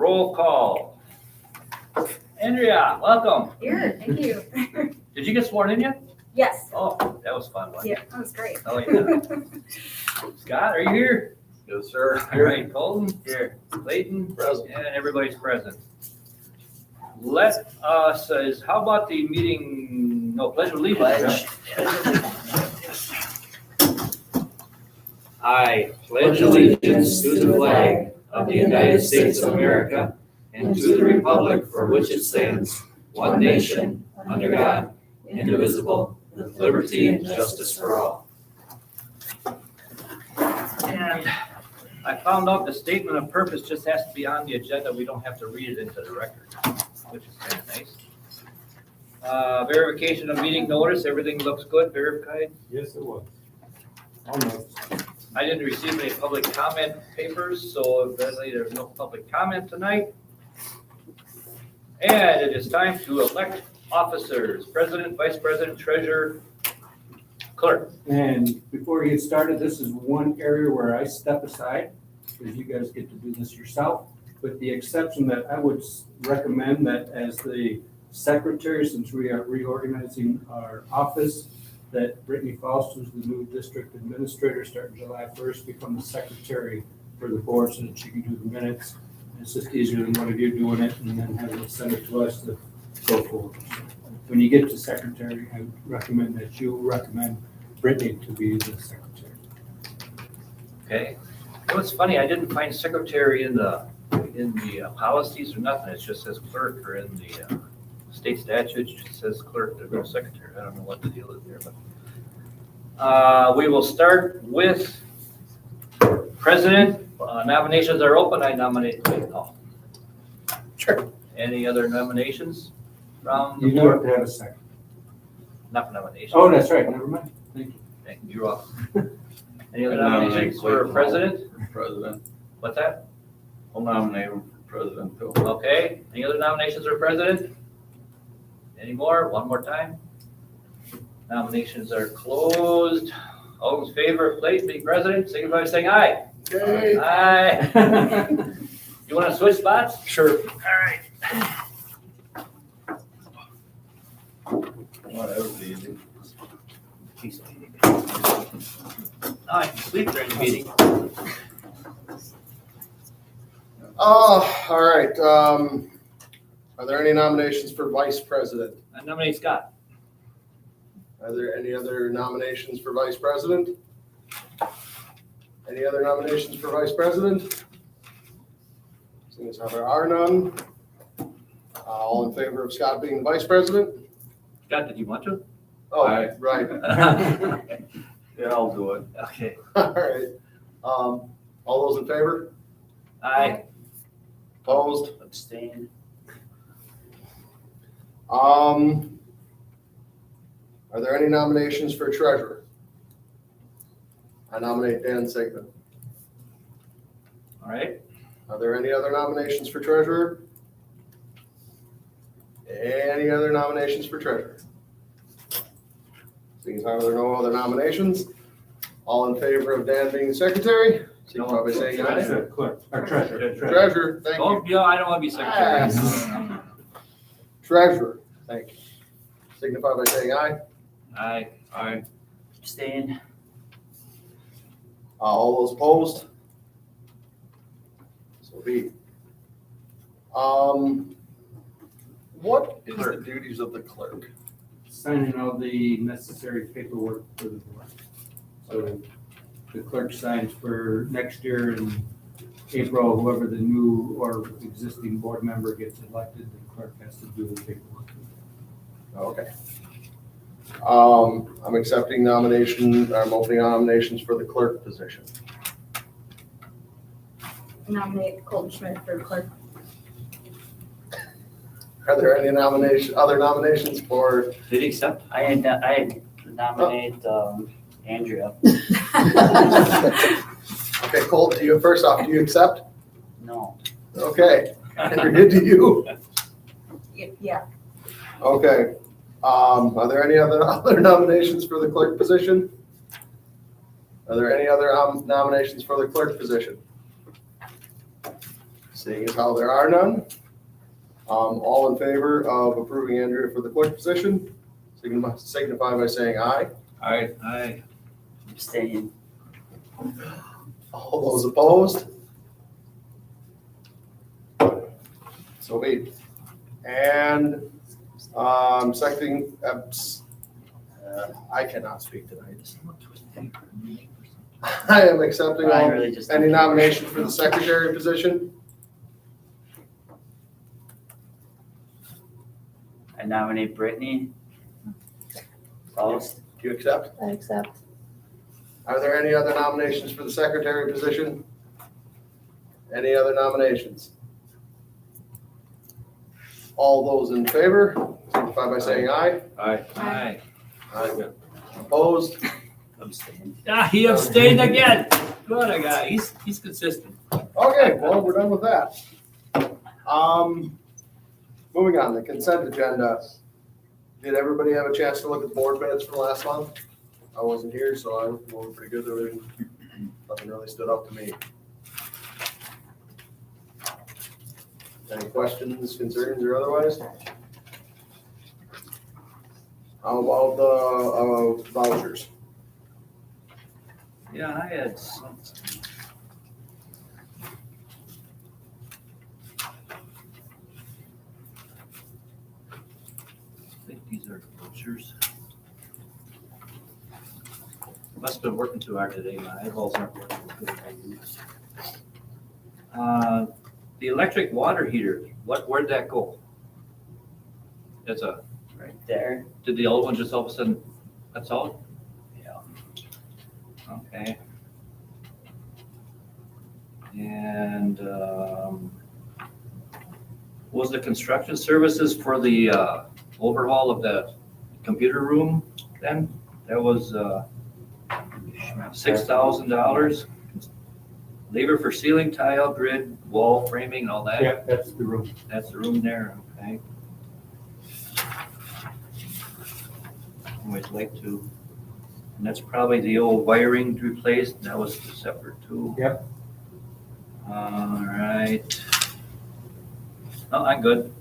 Roll call. Andrea, welcome. Here, thank you. Did you get sworn in yet? Yes. Oh, that was fun, wasn't it? Yeah, that was great. Oh, yeah. Scott, are you here? Yes, sir. All right, Colton? Here. Clayton? Present. And everybody's present. Let us, how about the meeting, no, pledge of allegiance. I pledge allegiance to the flag of the United States of America and to the republic for which it stands, one nation, under God, indivisible, with liberty and justice for all. And I found out the statement of purpose just has to be on the agenda. We don't have to read it into the record, which is kind of nice. Verification of meeting notice, everything looks good, verified. Yes, it was. Almost. I didn't receive any public comment papers, so evidently there's no public comment tonight. And it is time to elect officers, president, vice president, treasurer, clerk. And before we get started, this is one area where I step aside, because you guys get to do this yourself. With the exception that I would recommend that as the secretary, since we are reorganizing our office, that Brittany Faust, who's the new district administrator starting July 1st, become the secretary for the board so that she can do the minutes. It's just easier than one of you doing it and then having to send it to us to go forward. When you get to secretary, I recommend that you recommend Brittany to be the secretary. Okay. You know, it's funny, I didn't find secretary in the policies or nothing. It just says clerk, or in the state statute, it just says clerk, there's no secretary. I don't know what the deal is there, but we will start with president. Nominations are open. I nominate Clayton Hall. Sure. Any other nominations from the You do have board? to have a second. Not nominations. Oh, that's right, never mind. Thank you. Thank you. You're welcome. Any other I nominate nominations for Clayton Hall. president? President. What's that? I'll nominate him for president, too. Okay. Any other nominations for president? Any more? One more time. Nominations are closed. All in favor of Clayton being president, signify by saying aye. Yay. Aye. You want to switch spots? Sure. All right. Well, that was easy. Now I can sleep during the meeting. All right. Are there any nominations for vice president? I nominate Scott. Are there any other nominations for vice president? Any other nominations for vice president? Seeing as how there are none, all in favor of Scott being vice president? Scott, did you want to? Oh, Aye. right. Yeah, I'll do it. Okay. All right. All those in favor? Aye. Opposed? Abstain. Are there any nominations for treasurer? I nominate Dan Sigmund. All right. Are there any other nominations for treasurer? Any other nominations for treasurer? Seeing as how there are no other nominations, all in favor of Dan being the secretary, signify by saying aye. Clerk, or treasurer. Treasurer, thank Oh, you. yeah, I don't want to be secretary. Treasurer, thank you. Signify by saying aye. Aye. Aye. Abstain. All those opposed? So be. What is the duties of the clerk? Signing all the necessary paperwork for the board. So the clerk signs for next year in April, whoever the new or existing board member gets elected, the clerk has to do the paperwork. Okay. I'm accepting nomination, I'm opening nominations for the clerk position. Nominate Colton Schmidt for clerk. Are there any other nominations for? Did he accept? I nominate Andrea. Okay, Colt, first off, do you accept? No. Okay. Andrew, do you? Yeah. Okay. Are there any other nominations for the clerk position? Are there any other nominations for the clerk position? Seeing as how there are none, all in favor of approving Andrea for the clerk position, signify by saying aye. Aye. Abstain. All those opposed? So be it. And, seconding, I cannot speak tonight. I am accepting I all, really just. any nomination for the secretary position. I nominate Brittany. Faust. Do you accept? I accept. Are there any other nominations for the secretary position? Any other nominations? All those in favor, signify by saying aye. Aye. Opposed? Abstain. Ah, he abstained again. What a guy. He's consistent. Okay, well, we're done with that. Moving on, the consent agenda. Did everybody have a chance to look at the board minutes from last month? I wasn't here, so I'm going pretty good. Nothing really stood out to me. Any questions, concerns, or otherwise? How about the vouchers? Yeah, I had something. I think these are vouchers. Must have been working too hard today. My eyeballs aren't working as good as I used. The electric water heater, where'd that go? That's Right there. did the old one just all of a sudden, that's all? Yeah. Okay. And, was the construction services for the, overhaul of the computer room then? That was, $6,000. Labor for ceiling tile, grid, wall framing and all that? Yeah, that's the room. That's the room there, okay. Always like to, and that's probably the old wiring replaced, that was separate too. Yep. All right. No, I'm good.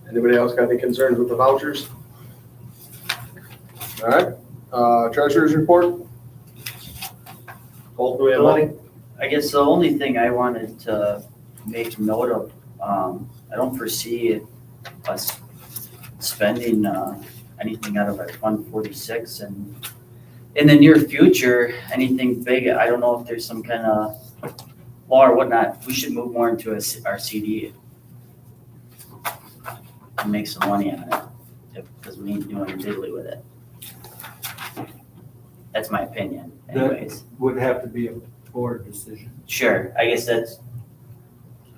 Anybody else got any concerns with the vouchers? All right, treasurer's report. Cole, do we have money? I guess the only thing I wanted to make note of, I don't foresee us spending anything out of our Fund 46, and in the near future, anything big, I don't know if there's some kind of law or whatnot, we should move more into our CD and make some money on it, because we ain't doing diddly with it. That's my opinion anyways. Would have to be a board decision. Sure, I guess that's,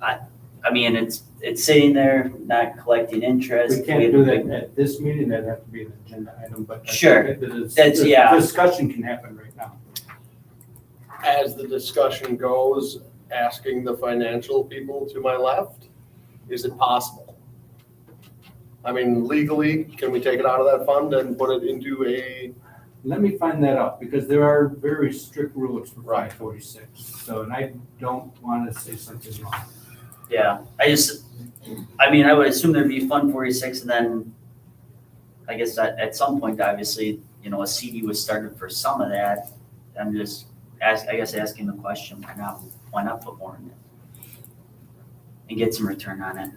I mean, it's sitting there, not collecting interest. We can't do that at this meeting, that'd have to be an agenda item, but. I Sure. think that is- That's- the yeah. Discussion can happen right now. As the discussion goes, asking the financial people to my left, is it possible? I mean, legally, can we take it out of that fund and put it into a, Let me find that out, because there are very strict rules for Right. 546. So, and I don't want to say something wrong. Yeah, I mean, I would assume there'd be Fund 46, and then I guess at some point, obviously, a CD was started for some of that. I'm just asking the question, why not put more in it? And get some return on it.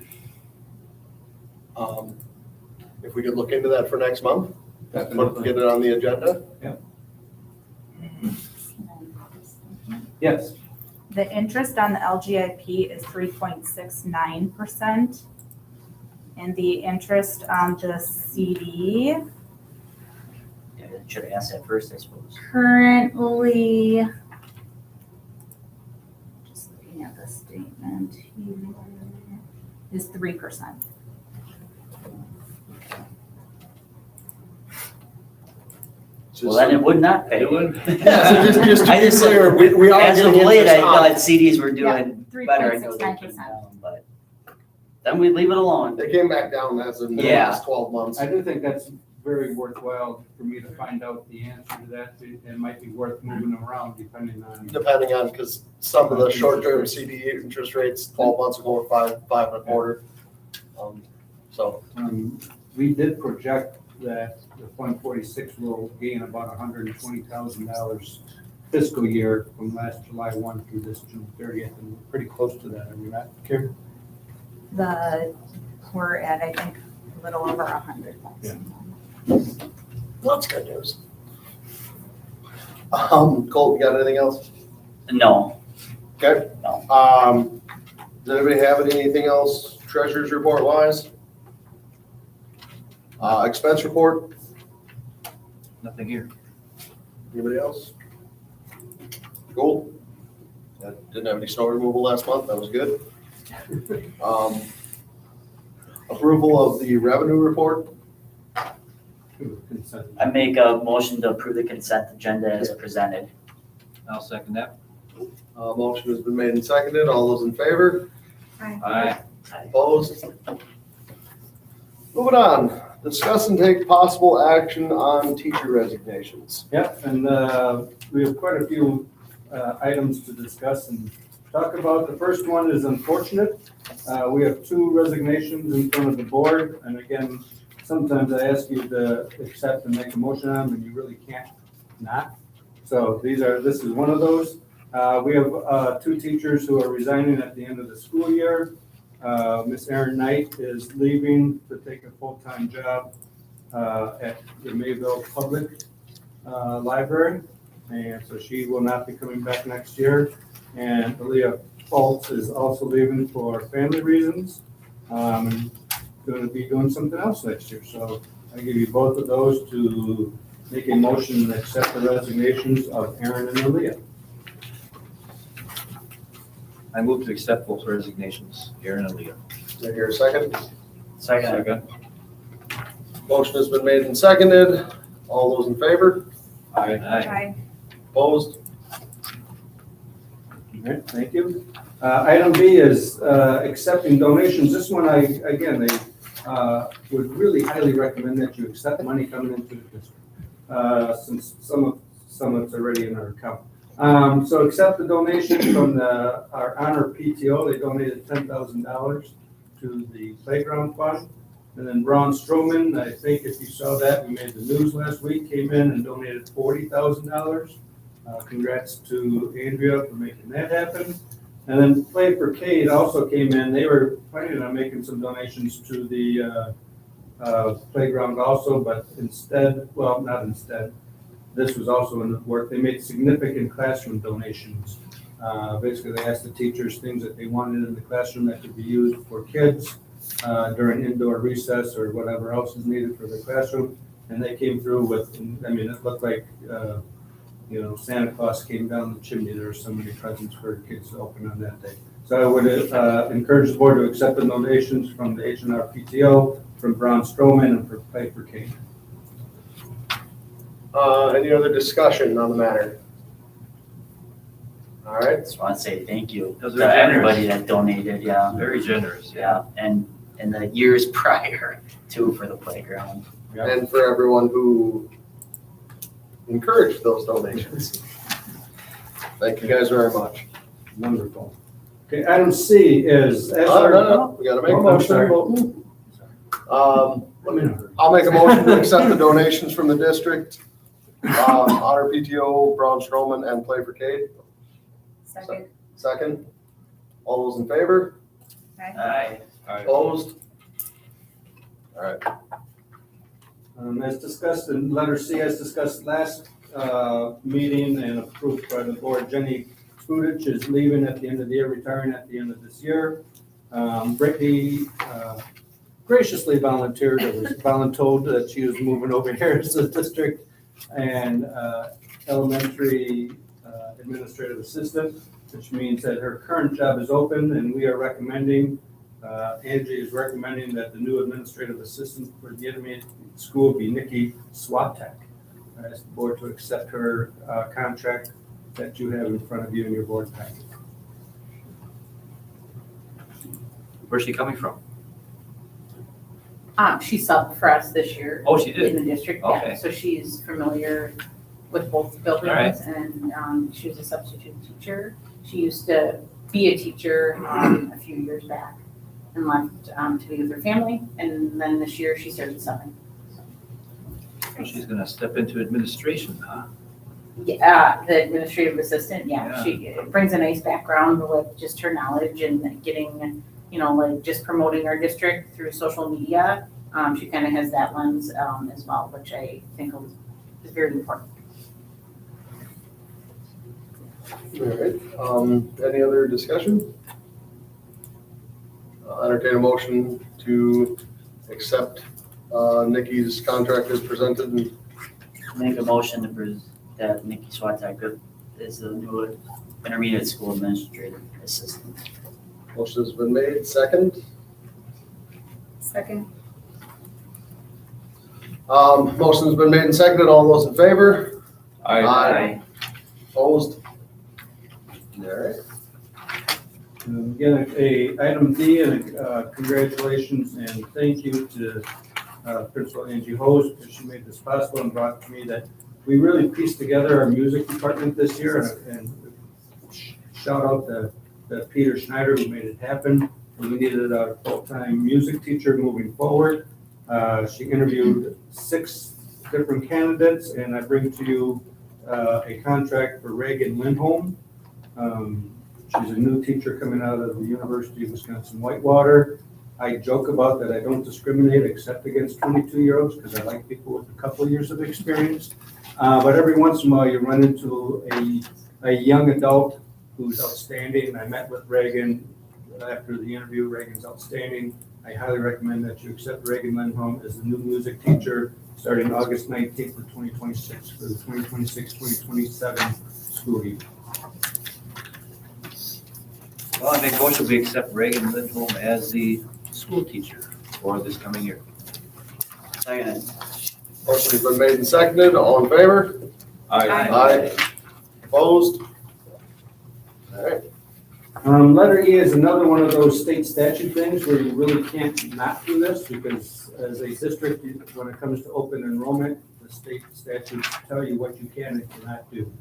if we could look into that for next month? Get it on the agenda? Yes, The interest on the LGIP is 3.69%. And the interest on the CD Yeah, I should have asked that first, I suppose. currently, just looking at the statement here, is 3%. Well, then it would not pay. It would. Yeah, so just to I be just- clear, we are As of getting late, I interest on thought it. CDs were doing Yeah, better. I know they came 3.69%. down, but then we leave it alone. They came back down as in the Yeah. last 12 months. I do think that's very worthwhile for me to find out the answer to that. It might be worth moving around depending on. Depending on, because some of the short-term CD interest rates 12 months ago were 5.25. So, We did project that the Fund 46 will gain about $120,000 fiscal year from last July 1 through this June 30th, and we're pretty close to that, are we not, Karen? We're at, I think, a little over 100,000. that's good news. Colt, you got anything else? No, Okay. No. Does anybody have anything else, treasurer's report wise? Expense report, Nothing here. anybody else? Cool. Didn't have any snow removal last month, that was good. Approval of the revenue report, Consent. I make a motion to approve the consent agenda as presented. I'll second that. motion has been made and seconded, all those in favor? Aye. Opposed? Moving on, discuss and take possible action on teacher resignations. Yep, and we have quite a few items to discuss and talk about. The first one is unfortunate. We have 2 resignations in front of the board, and again, sometimes I ask you to accept and make a motion on them, and you really can't not. So this is one of those. We have 2 teachers who are resigning at the end of the school year. Miss Erin Knight is leaving to take a full-time job at the Mayville Public Library, and so she will not be coming back next year. And Aaliyah Fultz is also leaving for family reasons, and going to be doing something else next year. So I give you both of those to make a motion and accept the resignations of Erin and Aaliyah. I move to accept both resignations, Aaron and Leah. Is there a second? Second. Motion has been made and seconded, all those in favor? Aye. Opposed? All right, thank you. Item B is accepting donations. This one, I would really highly recommend that you accept money coming into the district, since some of it's already in our account. So accept the donation from our honor PTO. They donated $10,000 to the playground fund. And then Braun Stroman, I think if you saw that, we made the news last week, came in and donated $40,000. Congrats to Andrea for making that happen. And then Play for Cade also came in. They were planning on making some donations to the playground also, but not instead. This was also in the work. They made significant classroom donations. Basically, they asked the teachers things that they wanted in the classroom that could be used for kids during indoor recess or whatever else is needed for the classroom. And they came through with, it looked like, Santa Claus came down the chimney. There were so many presents for kids to open on that day. So I would encourage the board to accept the donations from the HNR PTO, from Braun Stroman, and for Play for Cade. Any other discussion on the matter? All right, Just want to say thank you Those to are generous. everybody that donated, yeah. Very generous. Yeah, and the years prior too for the playground. and for everyone who encouraged those donations. Thank you guys very much. Wonderful. Okay, item C is. No, we gotta make a Oh, I'm sorry. motion. Let me know. I'll make a motion to accept the donations from the district, Honor PTO, Braun Stroman, and Play for Cade. Second. Second. All those in favor? Aye. Opposed? All right. As discussed in letter C, as discussed last meeting and approved by the board, Jenny Skudich is leaving at the end of the year, retiring at the end of this year. Brittany graciously volunteered, or was voluntold that she was moving over here to the district and elementary administrative assistant, which means that her current job is open, and we are recommending, Angie is recommending that the new administrative assistant for the intermediate school be Nikki Swatek. I ask the board to accept her contract that you have in front of you in your board packet. Where's she coming from? She subbed for us this year. Oh, she did? In the district, Okay. yeah, so she's familiar with both buildings and, she was a substitute teacher. She used to be a teacher, a few years back and left, to be with her family. And then this year she started subbing. She's gonna step into administration, huh? Yeah, the administrative assistant, yeah, Yeah. she brings a nice background with just her knowledge and getting, like just promoting our district through social media. She kind of has that lens, as well, which I think is very important. All right, any other discussion? I'll entertain a motion to accept Nikki's contract as presented and Make a motion that Nikki Swatek is the new intermediate school administrative assistant. motion has been made, second. Second. Motion's been made and seconded, all those in favor? Aye. Opposed? All right. Again, item D, and congratulations and thank you to Principal Angie Hose, because she made this possible and brought to me that we really pieced together our music department this year, and shout out to Peter Schneider who made it happen. We needed a full-time music teacher moving forward. She interviewed 6 different candidates, and I bring to you a contract for Reagan Lindholm. She's a new teacher coming out of the University of Wisconsin-Whitewater. I joke about that I don't discriminate except against 22-year-olds because I like people with a couple of years of experience. But every once in a while you run into a young adult who's outstanding. I met with Reagan after the interview. Reagan's outstanding. I highly recommend that you accept Reagan Lindholm as the new music teacher starting August 19th of 2026 for the 2026-2027 school year. Well, I make a motion we accept Reagan Lindholm as the school teacher for this coming year. Second. Motion's been made and seconded, all in favor? Aye. Opposed? All right. Letter E is another one of those state statute things where you really can't not do this because as a district, when it comes to open enrollment, the state statutes tell you what you can and cannot do.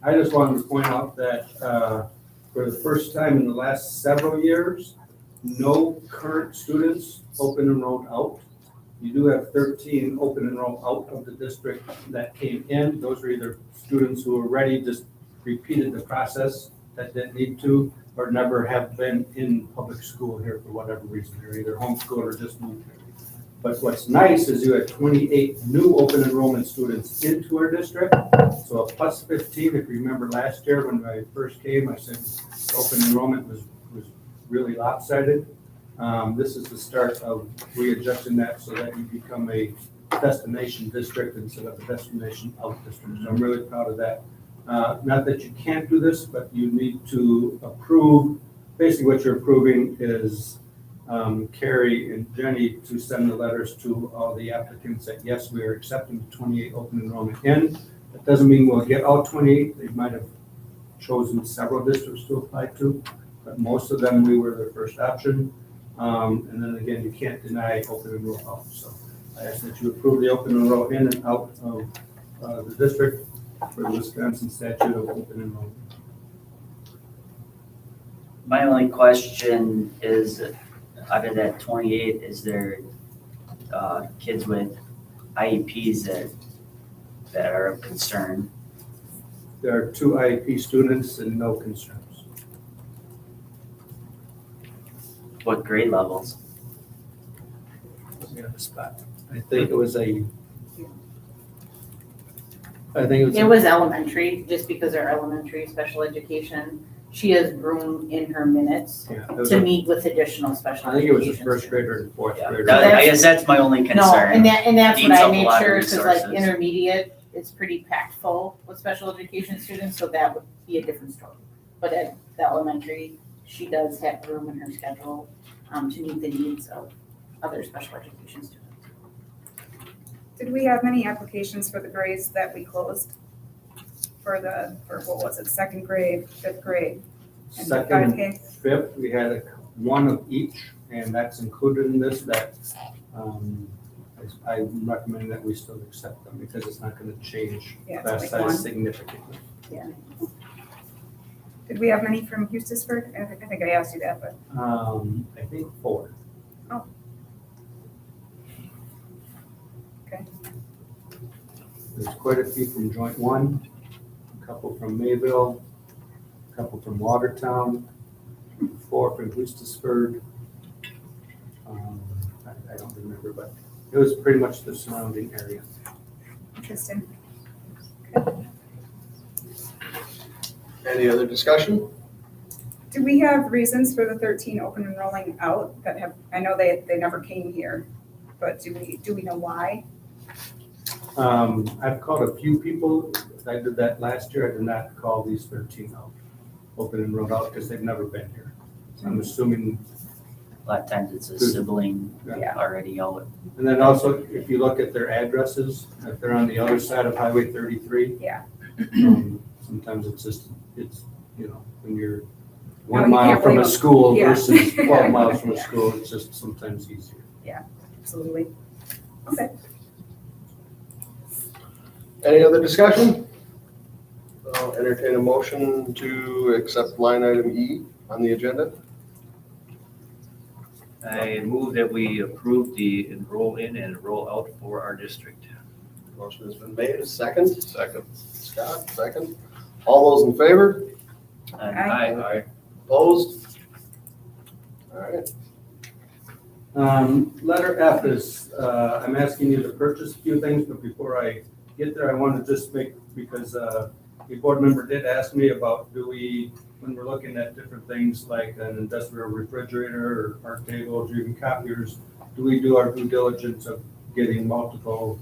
I just wanted to point out that for the first time in the last several years, no current students open enrolled out. You do have 13 open enrolled out of the district that came in. Those are either students who already just repeated the process that didn't need to, or never have been in public school here for whatever reason. They're either homeschooled or just moved here. But what's nice is you had 28 new open enrollment students into our district. So a plus 15, if you remember last year when I first came, I said open enrollment was really lopsided. This is the start of readjusting that so that you become a destination district instead of a destination out district. So I'm really proud of that. Not that you can't do this, but you need to approve. Basically what you're approving is Carrie and Jenny to send the letters to all the applicants that yes, we are accepting the 28 open enrollment in. That doesn't mean we'll get all 28. They might have chosen several districts to apply to, but most of them we were their first option. And then again, you can't deny open enroll out. So I ask that you approve the open enroll in and out of the district for the Wisconsin statute of open enrollment. My only question is, out of that 28, is there kids with IEPs that are of concern? There are 2 IEP students and no concerns. What grade levels? We have a spot. I think it was It was elementary, just because our elementary special education, she has room in her minutes to meet with additional special I think it was education a first students. grader and fourth Yeah, grader. I guess that's my only No, concern. and that's what Eats I up a made lot of sure, because like resources. intermediate, it's pretty packed full with special education students, so that would be a different story. But at the elementary, she does have room in her schedule to meet the needs of other special education students. Did we have many applications for the grades that we closed? For what was it, 2nd grade, 5th grade? And the Second, 5K? fifth, we had one of each, and that's included in this, that I'm recommending that we still accept them because it's not gonna change Yeah, class it's like one. size significantly. Did we have many from Eustisburg? I think I asked you that, but I think 4. Oh. Okay. There's quite a few from Joint 1, a couple from Mayville, a couple from Watertown, 4 from Eustisburg. I don't remember, but it was pretty much the surrounding area. interesting. Any other discussion? Do we have reasons for the 13 open enrolling out that have, I know they never came here, but do we know why? I've called a few people. I did that last year. I did not call these 13 out, open and rolled out, because they've never been here. So I'm assuming, A lot of times it's a sibling Yeah. already out. and then also, if you look at their addresses, if they're on the other side of Highway 33. Yeah. Sometimes it's, when you're No, 1 you mile can't from blame a them. school Yeah. versus 12 miles from a Yeah. school, it's just sometimes easier. Absolutely. Okay. Any other discussion? I'll entertain a motion to accept line item E on the agenda. I move that we approve the enroll in and enroll out for our district. Motion has been made. Second, Second. Scott, second. All those in favor? And Aye. Opposed? All right. Letter F is, I'm asking you to purchase a few things, but before I get there, I want to just make, because the board member did ask me about, when we're looking at different things like an industrial refrigerator or art tables or even copiers, do we do our due diligence of getting multiple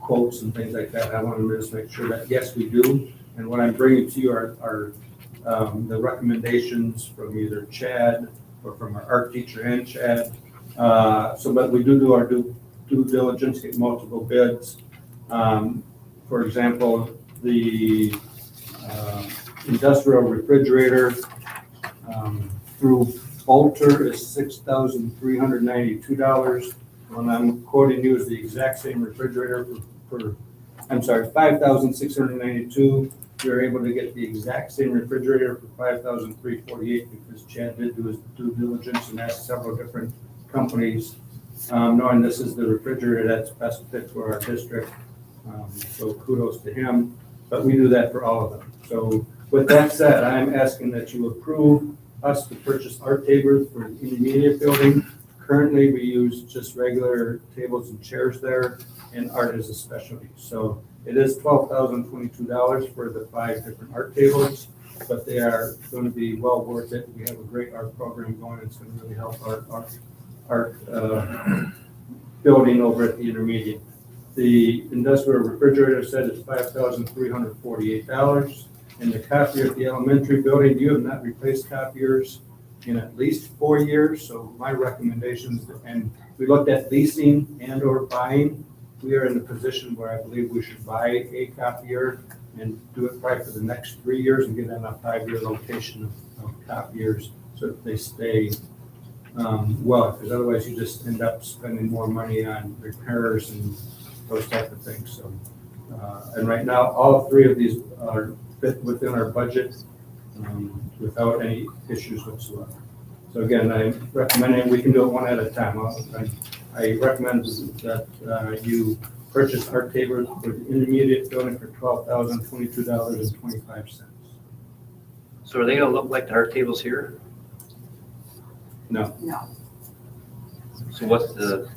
quotes and things like that? I want to just make sure that, yes, we do. And what I'm bringing to you are the recommendations from either Chad or from our art teacher and Chad. But we do our due diligence, get multiple bids. For example, the industrial refrigerator through Bolter is $6,392. When I'm quoting you is the exact same refrigerator for $5,692. We were able to get the exact same refrigerator for $5,348 because Chad did do his due diligence and asked several different companies, knowing this is the refrigerator that's best fit for our district. So kudos to him, but we do that for all of them. So with that said, I'm asking that you approve us to purchase art tables for the intermediate building. Currently, we use just regular tables and chairs there, and art is a specialty. So it is $12,022 for the 5 different art tables, but they are going to be well worth it. We have a great art program going. It's going to really help our art building over at the intermediate. The industrial refrigerator set is $5,348. And the copier at the elementary building, you have not replaced copiers in at least 4 years. So my recommendations, and we looked at leasing and or buying. We are in a position where I believe we should buy a copier and do it probably for the next 3 years and get on a 5-year location of copiers so that they stay well, because otherwise you just end up spending more money on repairs and those type of things. So, and right now, all 3 of these are fit within our budget without any issues whatsoever. So again, I'm recommending we can do it one at a time. I recommend that you purchase art tables for the intermediate building for $12,022.25. So are they gonna look like the art tables here? No. So what's the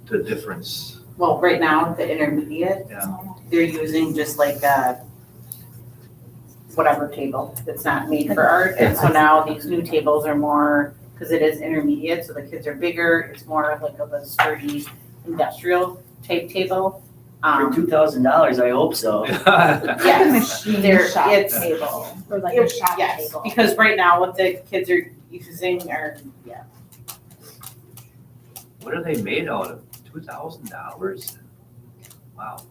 difference? Well, right now, the intermediate, Yeah. they're using just like a whatever table that's not made for art. And so now these new tables are more, because it is intermediate, so the kids are bigger, it's more like of a sturdy industrial type table. for $2,000, I hope so. Yes, machine they're, shop it's, table, or like a shop yes, table. because right now what the kids are using are, yeah. What are they made out of? $2,000? Wow.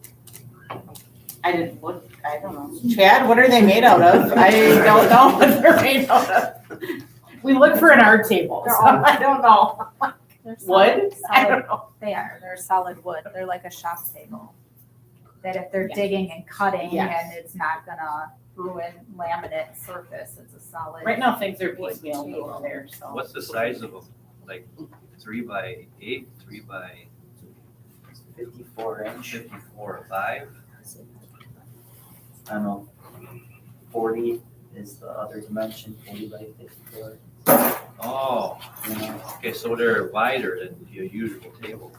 I didn't look, I don't know. Chad, what are they made out of? I don't know what they're made out of. We look for an art table, so I don't know. They're Wood? solid- I don't solid- know. They are, they're solid wood, they're like a shop table. That if they're Yeah. digging and cutting Yes. and it's not gonna ruin laminate surface, it's a solid. Right now, things are piecemeal over there, so. What's the size of them? Like 3x8, 54 inch, 3x54, 5? I don't know, 40 is the other dimension, 40 by 54, Oh, you know. okay, so they're wider than your usual table.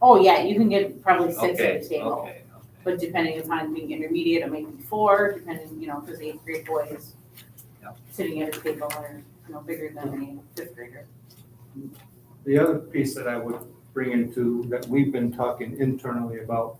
Oh, yeah, you can get probably 6 Okay, at a table, okay. but depending upon being intermediate, it might be 4, depending, because 8th grade boys Yep. sitting at a table are, bigger than a 5th grader. The other piece that I would bring into, that we've been talking internally about,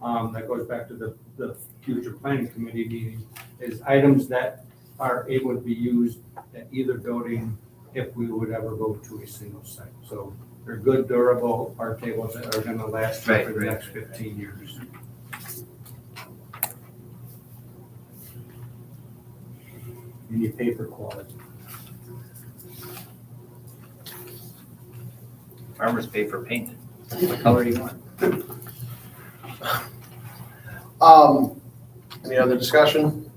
that goes back to the future planning committee meeting, is items that are able to be used at either building if we would ever go to a single site. So they're good, durable art tables that are gonna last Right, for the right, next right. 15 years. You need paper quality. Farmer's paper painted. What color do you want? Any other discussion?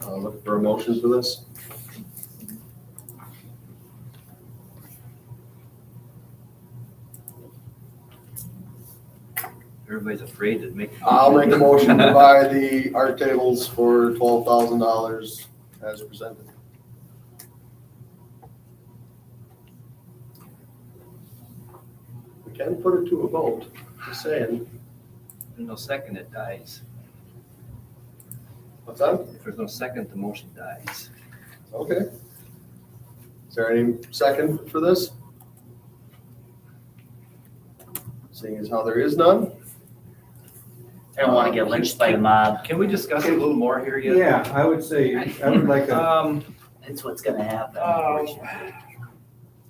Look for a motion for this. Everybody's afraid to make. I'll make a motion to buy the art tables for $12,000 as presented. We can put it to a vote, just saying. There's no second, it dies. What's that? If there's no second, the motion dies. Okay. Is there any second for this? Seeing as how there is none, I don't wanna get lynched by the mob, Can we discuss it a little more here yet? Yeah, I would say, I would like a, it's what's gonna happen, Oh. unfortunately.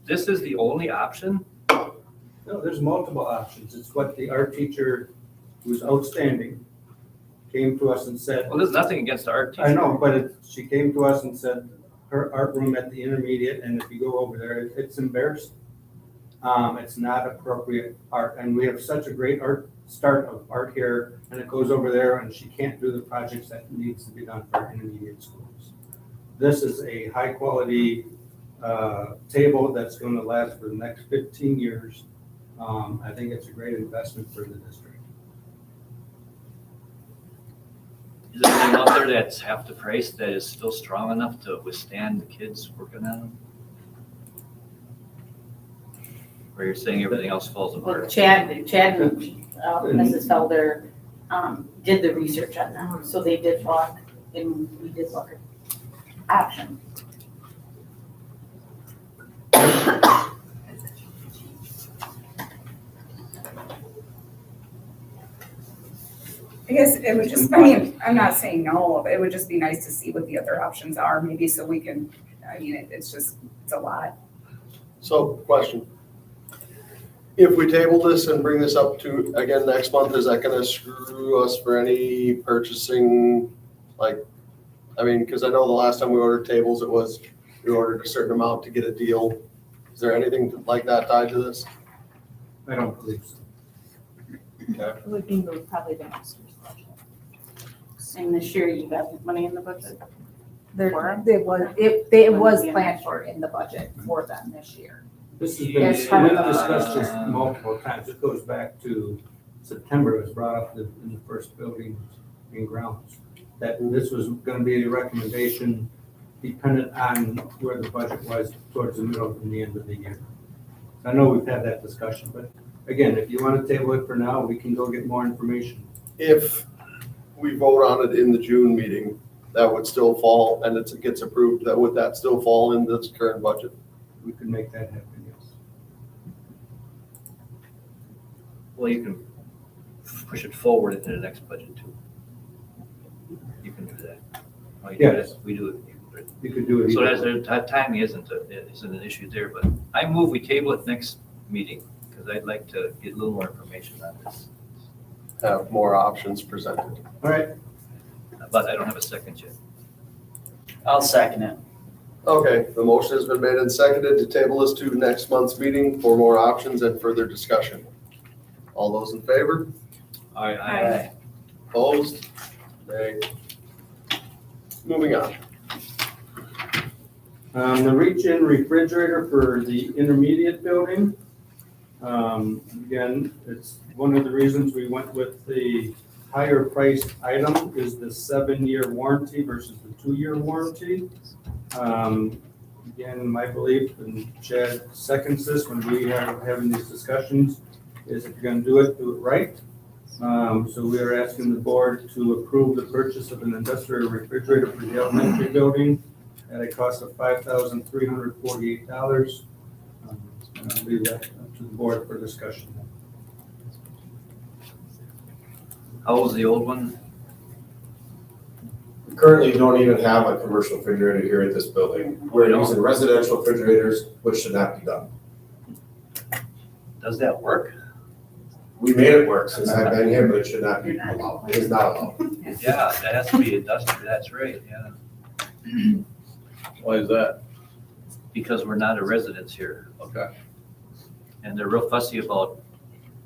This is the only option? no, there's multiple options. It's what the art teacher, who's outstanding, came to us and said, Well, there's nothing against the art teacher. I know, but she came to us and said, her art room at the intermediate, and if you go over there, it's embarrassing. It's not appropriate art, and we have such a great start of art here, and it goes over there, and she can't do the projects that needs to be done for our intermediate schools. This is a high-quality table that's gonna last for the next 15 years. I think it's a great investment for the district. Is there anything out there that's half the price that is still strong enough to withstand the kids working on them? Or you're saying everything else falls Well, apart? Chad and Mrs. Felder did the research on them, so they did look, and we did look at options. I guess it would just, I mean, I'm not saying no, but it would just be nice to see what the other options are, maybe so we can, I mean, it's just, it's a lot. so question. If we table this and bring this up to, again, next month, is that gonna screw us for any purchasing? Like, I mean, because I know the last time we ordered tables, it was, we ordered a certain amount to get a deal. Is there anything like that tied to this? I don't believe so. It would be probably the next year's budget. And this year you got money in the budget? It was planned for in the budget for them this year. This has been, Yes, part of we've the- discussed this multiple times. It goes back to September, it was brought up in the first building and grounds. That this was gonna be a recommendation dependent on where the budget was towards the middle and the end of the year. I know we've had that discussion, but again, if you wanna table it for now, we can go get more information. If we vote on it in the June meeting, that would still fall, and it gets approved, would that still fall in this current budget? We could make that happen, yes. Well, you can push it forward into the next budget too. You can do that. All you do Yes. is, we do it. You could do it. So either way. that timing isn't an issue there, but I move we table it next meeting, because I'd like to get a little more information on this. Have more options presented. All right, But I don't have a second yet. I'll second it. Okay, the motion has been made and seconded to table this to next month's meeting for more options and further discussion. All those in favor? Aye. Opposed? Nay. Moving on. The reach-in refrigerator for the intermediate building. Again, it's one of the reasons we went with the higher priced item is the 7-year warranty versus the 2-year warranty. Again, my belief, and Chad seconds this when we are having these discussions, is if you're gonna do it right. So we are asking the board to approve the purchase of an industrial refrigerator for the elementary building at a cost of $5,348. And I'll leave that up to the board for discussion. How old's the old one? We currently don't even have a commercial refrigerator here at this building. We're using residential refrigerators, which should not be done. Does that work? We made it work since I've been here, but it should not be allowed. It is not allowed. Yeah, that has to be industrial, that's right, yeah. Why is that? Because we're not a residence here. Okay. And they're real fussy about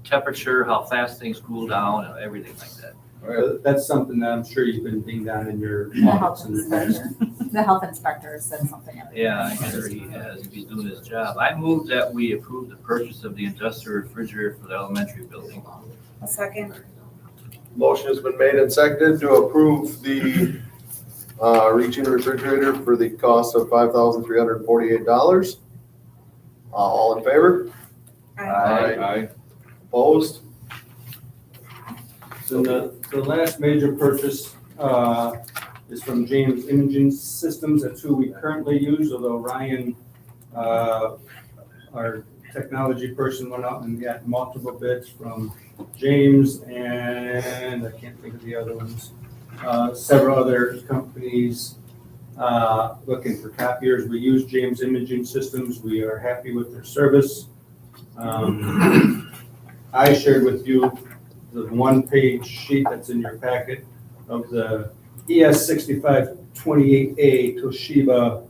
temperature, how fast things cool down and everything like that. That's something that I'm sure you've been dinged on in your The health office in the past. inspector, the health inspector said something. Yeah, I'm sure he has, if he's doing his job. I move that we approve the purchase of the industrial refrigerator for the elementary building. A second. Motion has been made and seconded to approve the reach-in refrigerator for the cost of $5,348. All in favor? Aye. Opposed? So the last major purchase is from James Imaging Systems. That's who we currently use, although Ryan, our technology person, went out and got multiple bids from James and I can't think of the other ones. Several other companies looking for copiers. We use James Imaging Systems. We are happy with their service. I shared with you the one-page sheet that's in your packet of the ES6528A Toshiba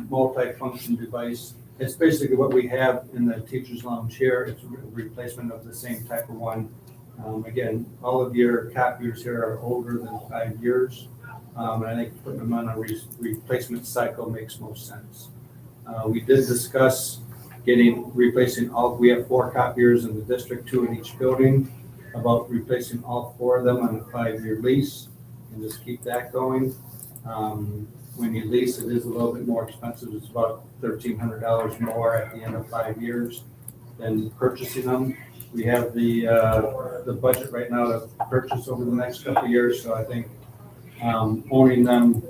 multi-function device. It's basically what we have in the teacher's lounge here. It's a replacement of the same type of one. Again, all of your copiers here are older than 5 years. And I think putting them on a replacement cycle makes most sense. We did discuss replacing all, we have 4 copiers in the district, 2 in each building, about replacing all 4 of them on a 5-year lease and just keep that going. When you lease, it is a little bit more expensive. It's about $1,300 more at the end of 5 years than purchasing them. We have the budget right now to purchase over the next couple of years, so I think owning them,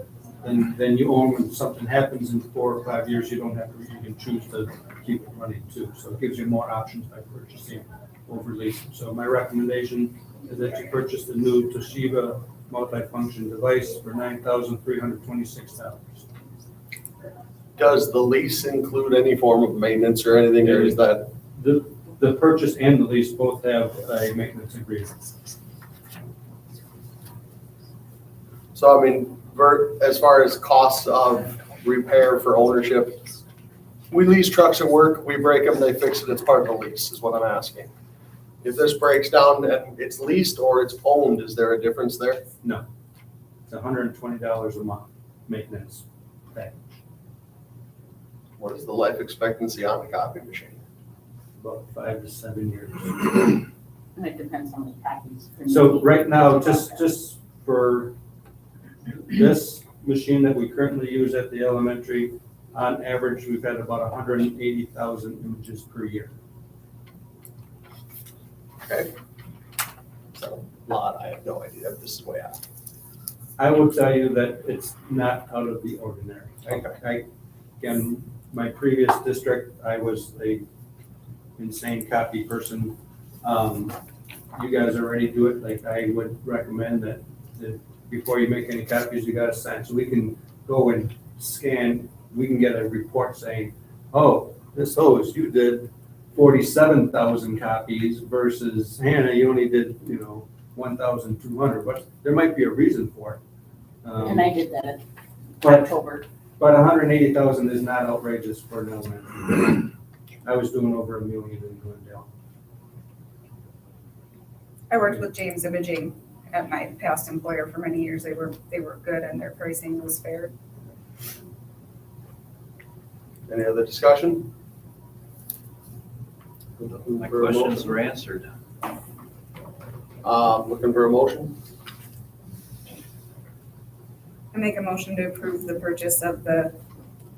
and then you own when something happens in 4 or 5 years, you don't have to, you can choose to keep it running too. So it gives you more options by purchasing over leasing. So my recommendation is that you purchase the new Toshiba multi-function device for $9,326. Does the lease include any form of maintenance or anything, or is that? The purchase and the lease both have a maintenance agreement. So I mean, as far as costs of repair for ownership, we lease trucks at work, we break them, they fix it, it's part of the lease, is what I'm asking. If this breaks down and it's leased or it's owned, is there a difference there? No. It's $120 a month maintenance package, What is the life expectancy on a copy machine? about 5 to 7 years. And it depends on the package. So right now, just for this machine that we currently use at the elementary, on average, we've had about 180,000 images per year. Okay. So a lot, I have no idea if this is way out. I will tell you that it's not out of the ordinary. Okay. Again, my previous district, I was a insane copy person. You guys already do it, like I would recommend that before you make any copies, you gotta sign. So we can go and scan, we can get a report saying, oh, Miss Hose, you did 47,000 copies versus Hannah, you only did, 1,200, but there might be a reason for it. And I did that in But October. But 180,000 is not outrageous for an elementary. I was doing over $1 million in Glendale. I worked with James Imaging at my past employer for many years. They were good and their pricing was fair. Any other discussion? My questions were answered. Looking for a motion? I make a motion to approve the purchase of the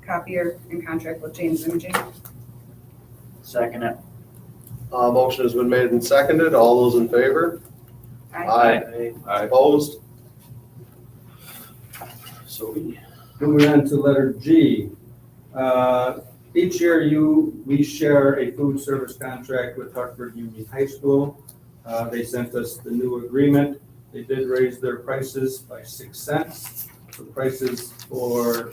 copier in contract with James Imaging. Second it. Motion has been made and seconded. All those in favor? Aye. Opposed? So we, Moving on to letter G. Each year we share a food service contract with Hartford Union High School. They sent us the new agreement. They did raise their prices by 6 cents. The prices for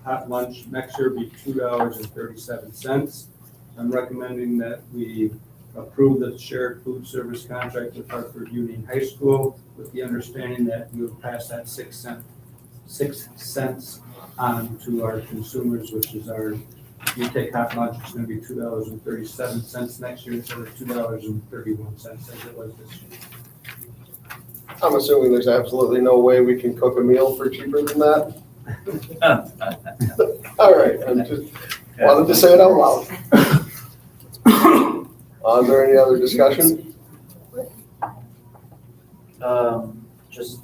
hot lunch next year will be $2.37. I'm recommending that we approve the shared food service contract with Hartford Union High School with the understanding that we'll pass that 6 cents on to our consumers, which is our, if you take hot lunch, it's gonna be $2.37 next year instead of $2.31 as it was this year. I'm assuming there's absolutely no way we can cook a meal for cheaper than that. All right, I'm just wanted to say it out loud. Is there any other discussion? Just,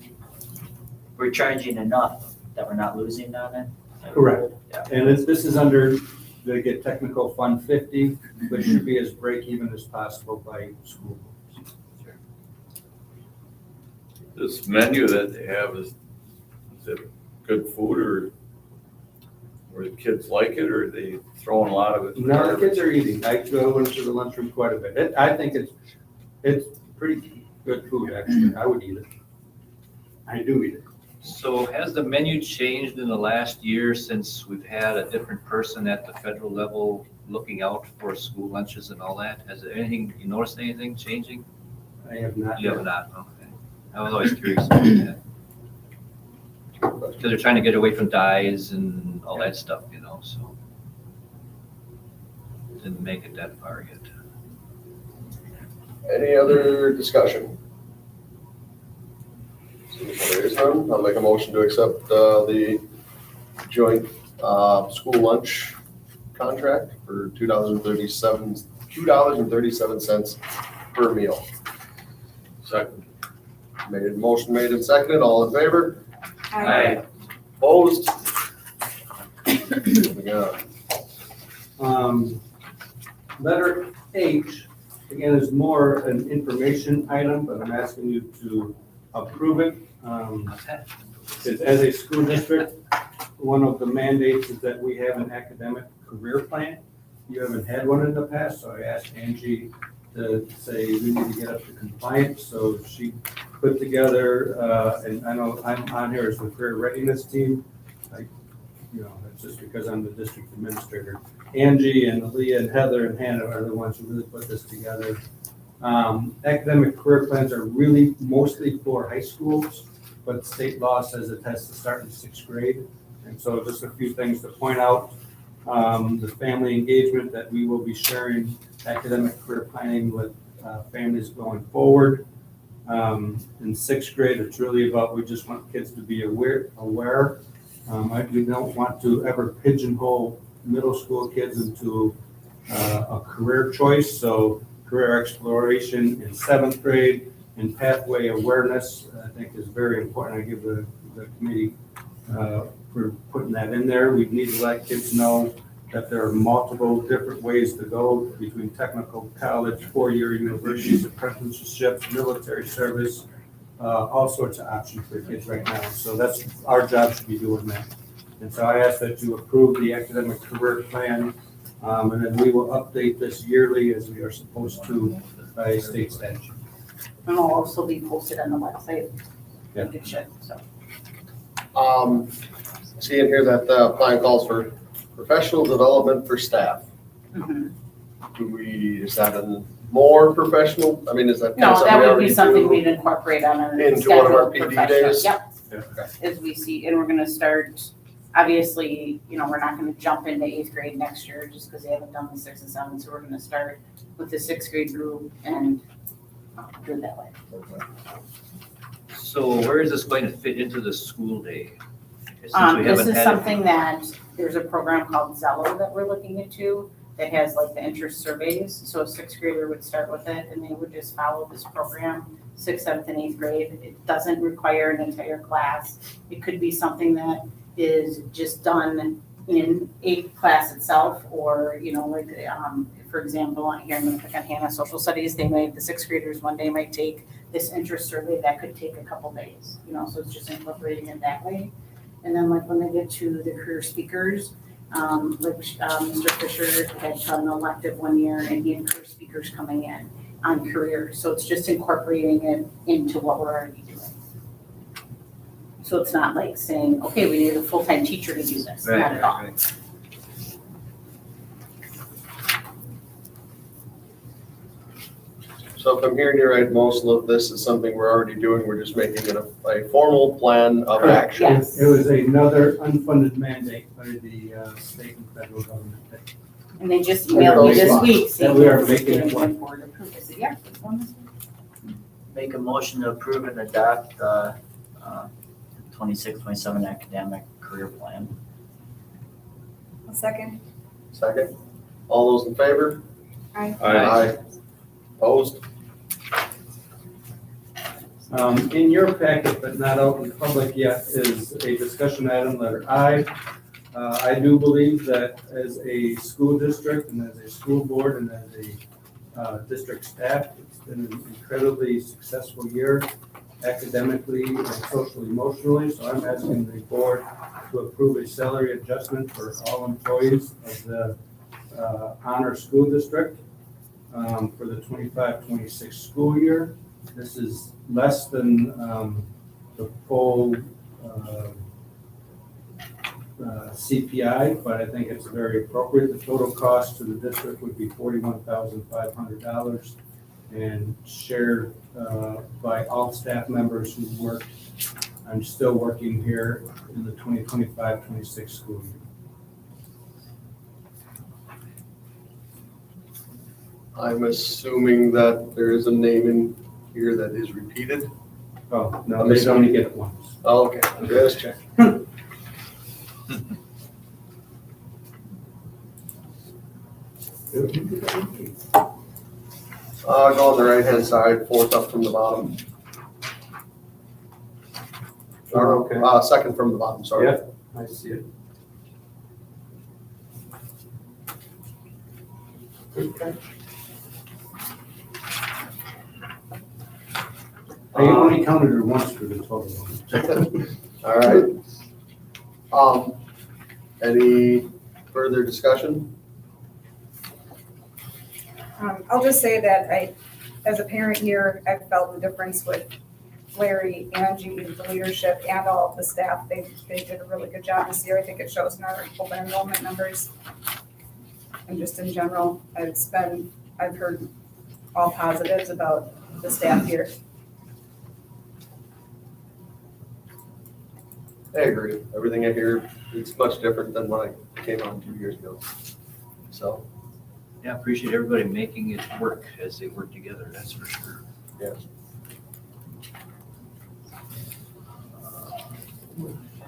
we're charging enough that we're not losing on it? Correct. Yeah. And this is under, they get technical fund 50, which should be as break even as possible by school. This menu that they have is it good food or the kids like it, or are they throwing a lot of it? No, the kids are eating. I go into the lunchroom quite a bit. I think it's pretty good food, actually. I would eat it. I do eat it. So has the menu changed in the last year since we've had a different person at the federal level looking out for school lunches and all that? Has there anything, you noticed anything changing? I have not. You have not, okay. I was always curious about that. Because they're trying to get away from dyes and all that stuff, you know, so. Didn't make it that far yet. Any other discussion? There is none. I'll make a motion to accept the joint school lunch contract for $2.37 per meal. Second. Motion made and seconded. All in favor? Aye. Opposed? Moving on. Letter H, again, is more an information item, but I'm asking you to approve it. As a school district, one of the mandates is that we have an academic career plan. You haven't had one in the past, so I asked Angie to say we need to get up to compliance. So she put together, and I know I'm on here as the career readiness team. That's just because I'm the district administrator. Angie and Aaliyah and Heather and Hannah are the ones who really put this together. Academic career plans are really mostly for high schools, but state law says it has to start in 6th grade. And so just a few things to point out. The family engagement that we will be sharing academic career planning with families going forward. In 6th grade, it's really about, we just want kids to be aware. We don't want to ever pigeonhole middle school kids into a career choice. So career exploration in 7th grade and pathway awareness, I think, is very important. I give the committee for putting that in there. We need to let kids know that there are multiple different ways to go between technical college, 4-year universities, apprenticeships, military service, all sorts of options for kids right now. So that's our job to be doing that. And so I ask that you approve the academic career plan, and then we will update this yearly as we are supposed to by state statute. And it'll also be posted on the website. Yeah. Good shit, so. Seeing here that the plan calls for professional development for staff. Mhm. Is that a more professional? I mean, is that? No, that would already be something do? we'd incorporate on our Into one of our schedule PD professional. days? Yep. Yeah. As we see, and we're gonna start obviously, we're not gonna jump into 8th grade next year just because they haven't done the 6th and 7th, so we're gonna start with the 6th grade group and do it that way. So where is this going to fit into the school day? Since we This haven't is had it- something that, there's a program called Zello that we're looking into that has like the interest surveys. So a 6th grader would start with it and they would just follow this program, 6th, 7th, and 8th grade. It doesn't require an entire class. It could be something that is just done in a class itself, or, for example, here in the Hannah Social Studies, the 6th graders one day might take this interest survey that could take a couple days, so it's just incorporating it that way. And then like when they get to the career speakers, Mr. Fisher had taught an elective one year and he had career speakers coming in on career. So it's just incorporating it into what we're already doing. So it's not like saying, okay, we need a full-time teacher to do this, not at all. Right. So if I'm hearing you right, most of this is something we're already doing, we're just making it a formal plan of Correct. action. Yes. It was another unfunded mandate by the state and federal government. And they just emailed me this week saying. That we are this is making it getting one. board approved. I said, yeah, it's one this week. Make a motion to approve and adopt the 26-27 academic career plan. A second. Second, all those in favor? Aye. Opposed? In your packet, but not out in public yet, is a discussion item, letter I. I do believe that as a school district and as a school board and as a district staff, it's been an incredibly successful year academically and social emotionally. So I'm asking the board to approve a salary adjustment for all employees of the honor school district for the 25-26 school year. This is less than the full CPI, but I think it's very appropriate. The total cost to the district would be $41,500 and shared by all staff members who work. I'm still working here in the 2025-26 school year. I'm assuming that there is a name in here that is repeated. Oh, no, they only get it once. Oh, okay, just check. Go on the right-hand side, fourth up from the bottom. Oh, okay. Second from the bottom, sorry. Yeah, I see it. Okay. I only counted her once for the total. All right. Any further discussion? I'll just say that as a parent here, I've felt the difference with Larry, Angie, the leadership, and all of the staff. They did a really good job this year. I think it shows in our open enrollment numbers. And just in general, I've heard all positives about the staff here. I agree. Everything I hear, it's much different than when I came on 2 years ago. So, Yeah, appreciate everybody making it work as they work together, that's for sure. yes.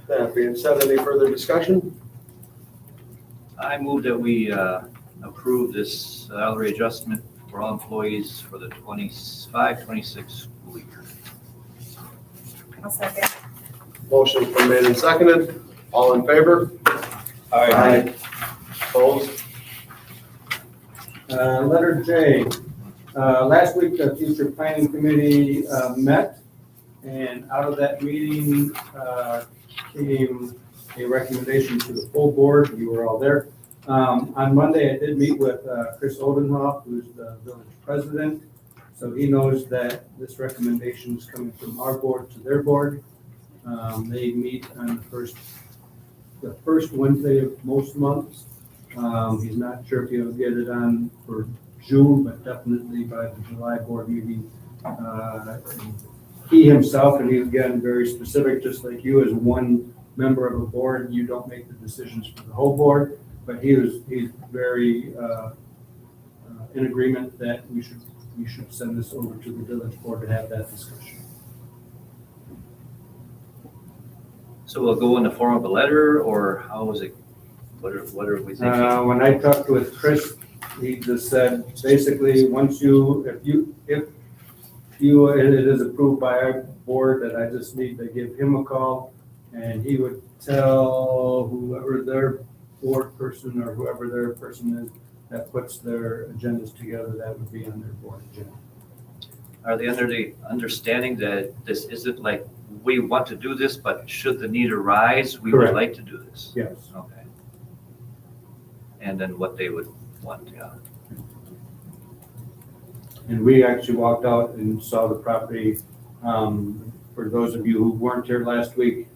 That being said, any further discussion? I move that we approve this salary adjustment for all employees for the 25-26 school year. I'll second. Motion's been made and seconded. All in favor? Aye. Opposed? Letter J. Last week, the future planning committee met, and out of that meeting came a recommendation to the full board. You were all there. On Monday, I did meet with Chris Oldenhoff, who's the village president. So he knows that this recommendation is coming from our board to their board. They meet on the first Wednesday of most months. He's not sure if he'll get it on for June, but definitely by the July board meeting. He himself, and he's again very specific, just like you, is one member of a board, you don't make the decisions for the whole board, but he's very in agreement that we should send this over to the village board to have that discussion. So we'll go in the form of a letter, or how is it, what are we thinking? When I talked with Chris, he just said, basically, once if it is approved by our board, that I just need to give him a call, and he would tell whoever their board person or whoever their person is that puts their agendas together, that would be on their board agenda. Are they under the understanding that this isn't like, we want to do this, but should the need arise, we would Correct. like to do this? Yes. Okay. And then what they would want, yeah. And we actually walked out and saw the property, for those of you who weren't here last week,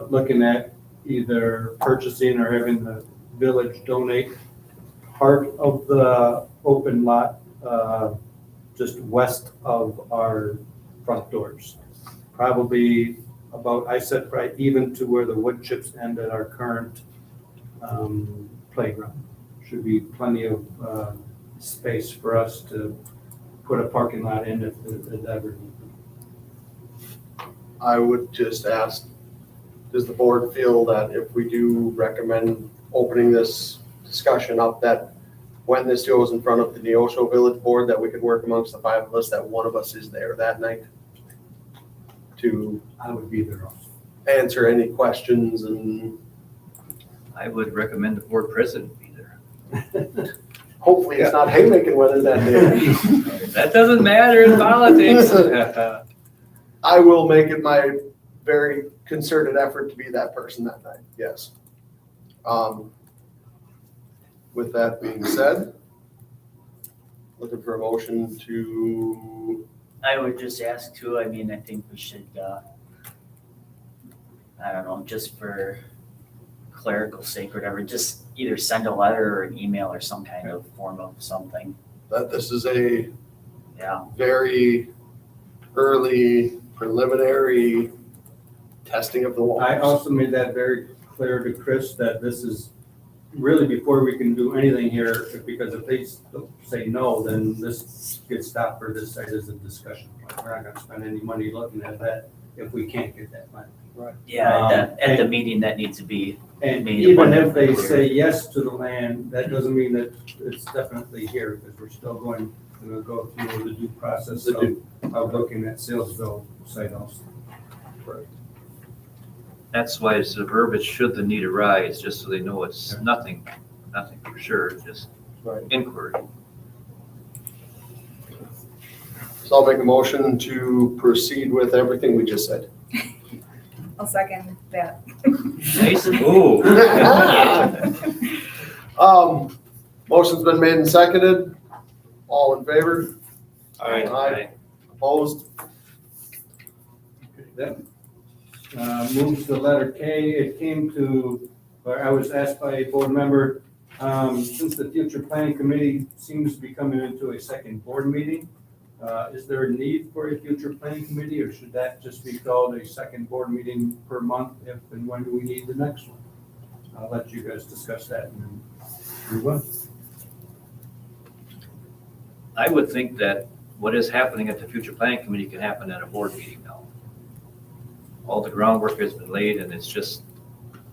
looking at either purchasing or having the village donate part of the open lot, just west of our front doors. Probably about, I said, right even to where the wood chips end at our current playground. Should be plenty of space for us to put a parking lot in if it ever needs. I would just ask, does the board feel that if we do recommend opening this discussion up, that when this goes in front of the Neosho Village Board, that we could work amongst the five of us, that one of us is there that night to I would be there also. answer any questions and I would recommend the board president be there. hopefully it's not haymaking weather that day. That doesn't matter in politics. I will make it my very concerted effort to be that person that night, yes. With that being said, looking for a motion to, I would just ask too, I mean, I think we should, I don't know, just for clerical sake or whatever, just either send a letter or an email or some kind of form of something. that this is a Yeah, very early preliminary testing of the waters. I also made that very clear to Chris that this is really before we can do anything here, because if they say no, then this gets stopped for this site as a discussion point. We're not gonna spend any money looking at that if we can't get that money. yeah, at the meeting that needs to be, And Made even if abundantly they clear. say yes to the land, that doesn't mean that it's definitely here, because we're still going to go through the due process of looking at Salesville site also. That's why it's the verbiage, should the need arise, just so they know it's nothing for sure, just Right. inquiry. So I'll make a motion to proceed with everything we just said. I'll second that. Nice move. Motion's been made and seconded. All in favor? Aye. Opposed? That moves to letter K. It came to, or I was asked by a board member, since the future planning committee seems to be coming into a second board meeting, is there a need for a future planning committee, or should that just be called a second board meeting per month if and when do we need the next one? I'll let you guys discuss that and then move on. I would think that what is happening at the future planning committee can happen at a board meeting now. All the groundwork has been laid, and it's just,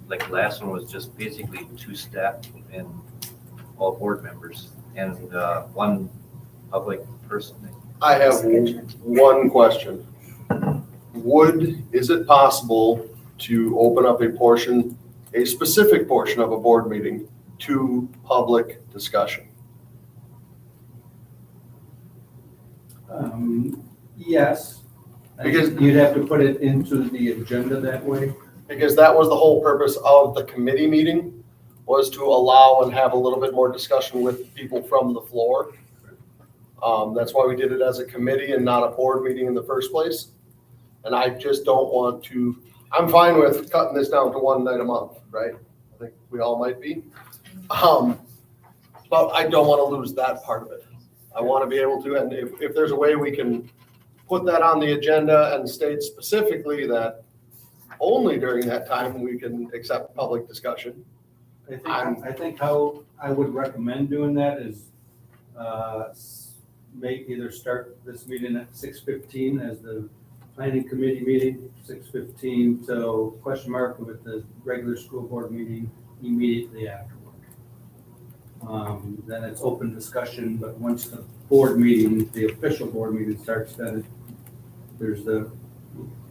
like the last one was just basically two staff and all board members and one public person. I have one question. Is it possible to open up a specific portion of a board meeting to public discussion? Yes. Because- You'd have to put it into the agenda that way. Because that was the whole purpose of the committee meeting, was to allow and have a little bit more discussion with people from the floor. That's why we did it as a committee and not a board meeting in the first place. And I just don't want to, I'm fine with cutting this down to one night a month, right? I think we all might be. But I don't want to lose that part of it. I want to be able to, and if there's a way we can put that on the agenda and state specifically that only during that time we can accept public discussion. I think how I would recommend doing that is, make either start this meeting at 6:15 as the planning committee meeting, 6:15 till question mark with the regular school board meeting immediately afterward. Then it's open discussion, but once the board meeting, the official board meeting starts, then there's the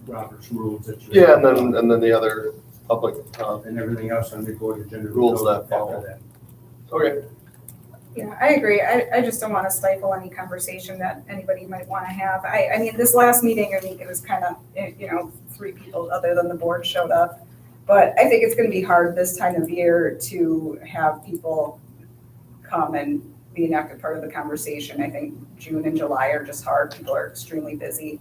Robert's rules that you. Yeah, and then the other public, And everything else on the board agenda. Rules that after follow. that. okay, Yeah, I agree. I just don't want to stifle any conversation that anybody might want to have. I mean, this last meeting, I think it was kind of, 3 people other than the board showed up. But I think it's going to be hard this time of year to have people come and be an active part of the conversation. I think June and July are just hard. People are extremely busy.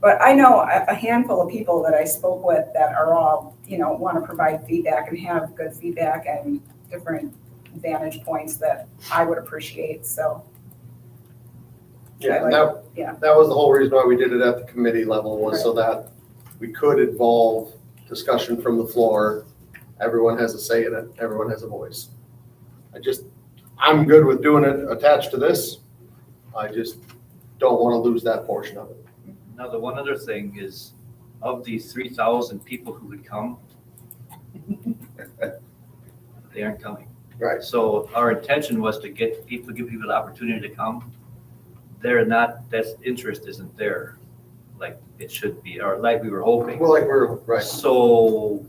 But I know a handful of people that I spoke with that are all, want to provide feedback and have good feedback and different vantage points that I would appreciate, so. yeah, I like- yeah. that was the whole reason why we did it at the committee level, was so that we could involve discussion from the floor. Everyone has a say in it, everyone has a voice. I'm good with doing it attached to this. I just don't want to lose that portion of it. Now, the one other thing is, of these 3,000 people who would come, they aren't coming. Right. So our intention was to give people the opportunity to come. They're not, that interest isn't there like it should be, or like we were hoping. Well, like we're, right, So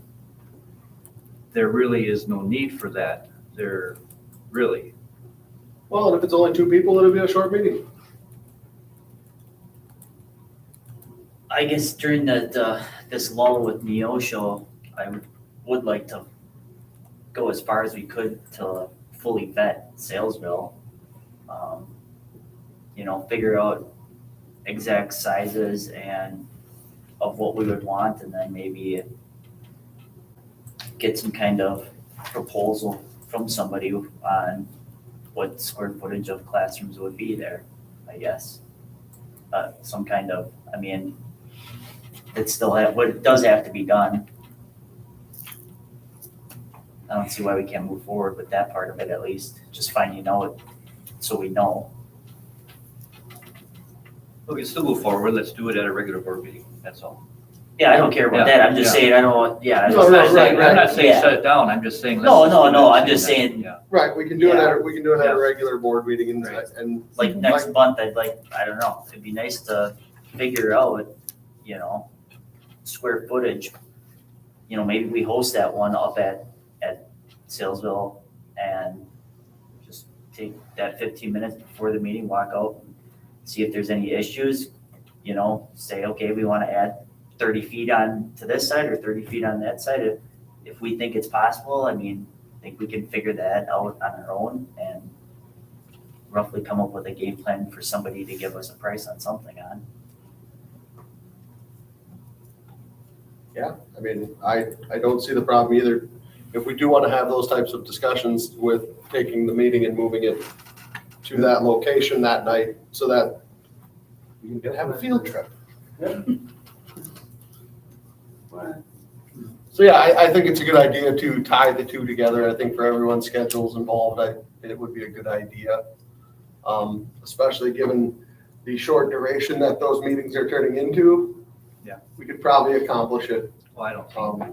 there really is no need for that. There really. well, and if it's only 2 people, it'll be a short meeting. I guess during this lull with Neosho, I would like to go as far as we could to fully vet Salesville. Figure out exact sizes and of what we would want, and then maybe get some kind of proposal from somebody on what square footage of classrooms would be there, I guess. Some kind of, it does have to be done. I don't see why we can't move forward with that part of it, at least, just finding out so we know. We can still move forward. Let's do it at a regular board meeting. That's all. Yeah, I don't care about Yeah, that, I'm just yeah. saying, I don't, yeah. I I'm just- not saying, right, I'm not saying yeah. shut it down. I'm just saying. No, let's just do it I'm at just the same saying- time. Yeah. Right, we can do it Yeah. at Yeah. a regular board meeting Right. and Like next month, I don't know, it'd be nice to figure out, square footage. Maybe we host that one up at Salesville and just take that 15 minutes before the meeting, walk out, see if there's any issues, say, okay, we want to add 30 feet on to this side or 30 feet on that side. If we think it's possible, I think we can figure that out on our own and roughly come up with a game plan for somebody to give us a price on something on. yeah, I don't see the problem either. If we do want to have those types of discussions with taking the meeting and moving it to that location that night so that we can have a field trip. So yeah, I think it's a good idea to tie the two together. I think for everyone's schedules involved, it would be a good idea. Especially given the short duration that those meetings are turning into. Yeah. We could probably accomplish it. Well, I don't think it'll be a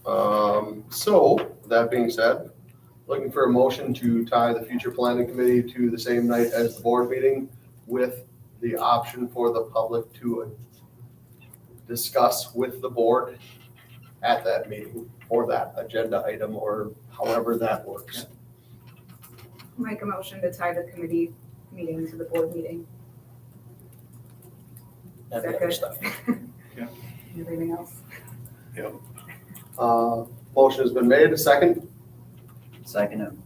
problem. So that being said, looking for a motion to tie the future planning committee to the same night as the board meeting with the option for the public to discuss with the board at that meeting or that agenda item or however that works. Make a motion to tie the committee meeting to the board meeting. And the Is that other good? stuff. Yeah. Anything else? Motion has been made, a second. Second,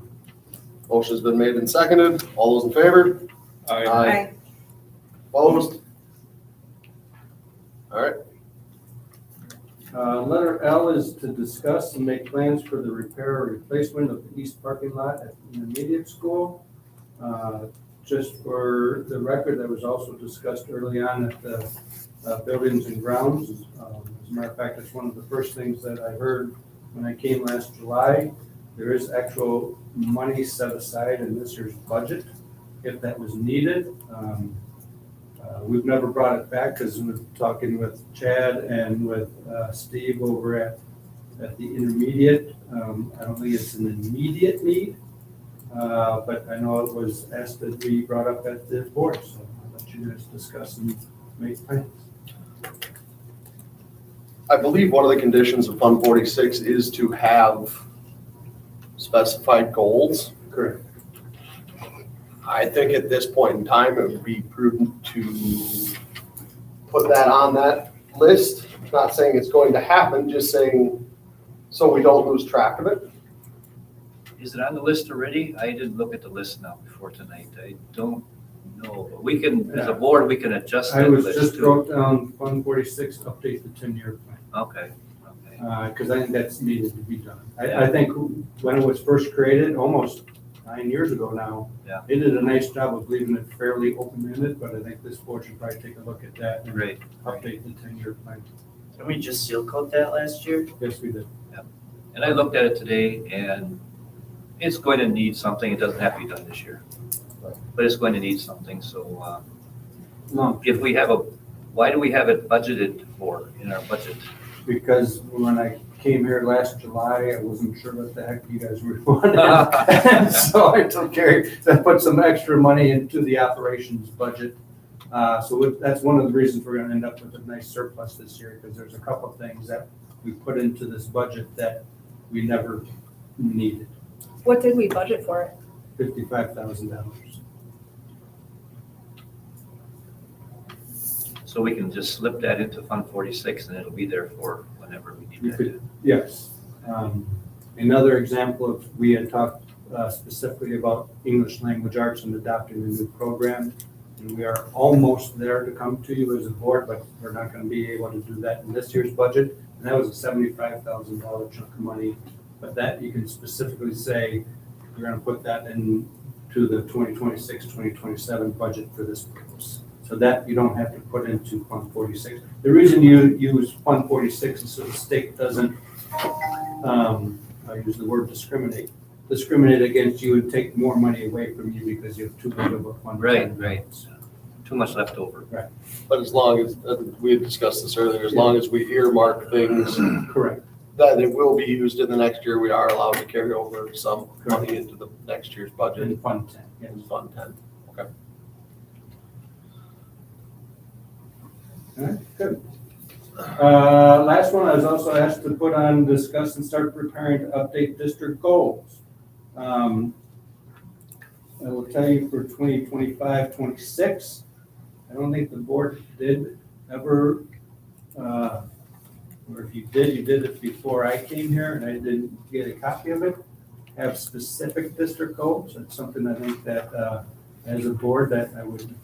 Motion has been made and seconded. All those in favor? Aye. Opposed? All right. Letter L is to discuss and make plans for the repair or replacement of the east parking lot at the intermediate school. Just for the record, that was also discussed early on at the buildings and grounds. As a matter of fact, it's one of the first things that I heard when I came last July. There is actual money set aside in this year's budget if that was needed. We've never brought it back because we're talking with Chad and with Steve over at the intermediate. I don't think it's an immediate need, but I know it was asked to be brought up at the board, so I'll let you guys discuss and make plans. I believe one of the conditions of Fund 46 is to have specified goals. Correct. I think at this point in time, it would be prudent to put that on that list. Not saying it's going to happen, just saying so we don't lose track of it. Is it on the list already? I didn't look at the list now before tonight. I don't know. But we can, as a board, we can adjust I that was list just too. wrote down Fund 46, update the 10-year plan. Okay, okay. Because I think that's needed to be done. I think when it was first created, almost 9 years ago now, Yeah. it did a nice job of leaving it fairly open-ended, but I think this board should probably take a look at that and Great. update the 10-year plan. Didn't we just seal coat that last year? Yes, we did. And I looked at it today and it's going to need something. It doesn't have to be done this year. But it's going to need something. So if we have why do we have it budgeted for in our budget? Because when I came here last July, I wasn't sure what the heck you guys were wanting. So I took care to put some extra money into the operations budget. So that's one of the reasons we're gonna end up with a nice surplus this year, because there's a couple of things that we put into this budget that we never needed. What did we budget for it? $55,000. So we can just slip that into Fund 46 and it'll be there for whenever we You need could- it. Yes. Another example of, we had talked specifically about English language arts and adopting a new program. And we are almost there to come to you as a board, but we're not going to be able to do that in this year's budget. And that was a $75,000 chunk of money. But that you can specifically say, you're going to put that into the 2026, 2027 budget for this purpose. So that you don't have to put into Fund 46. The reason you use Fund 46 is so the state doesn't, I use the word discriminate against you and take more money away from you because you have too big of a fund. Right. Too much left over. But as long as, we had discussed this earlier, as long as we earmark things Correct. that it will be used in the next year, we are allowed to carry over some money into the next year's budget In Fund 10, yes. in Fund 10. Okay. All right, good. Last one, I was also asked to put on, discuss and start preparing to update district goals. I will tell you for 2025, 26, I don't think the board did ever, or if you did it before I came here and I didn't get a copy of it, have specific district goals. It's something I think that as a board that I would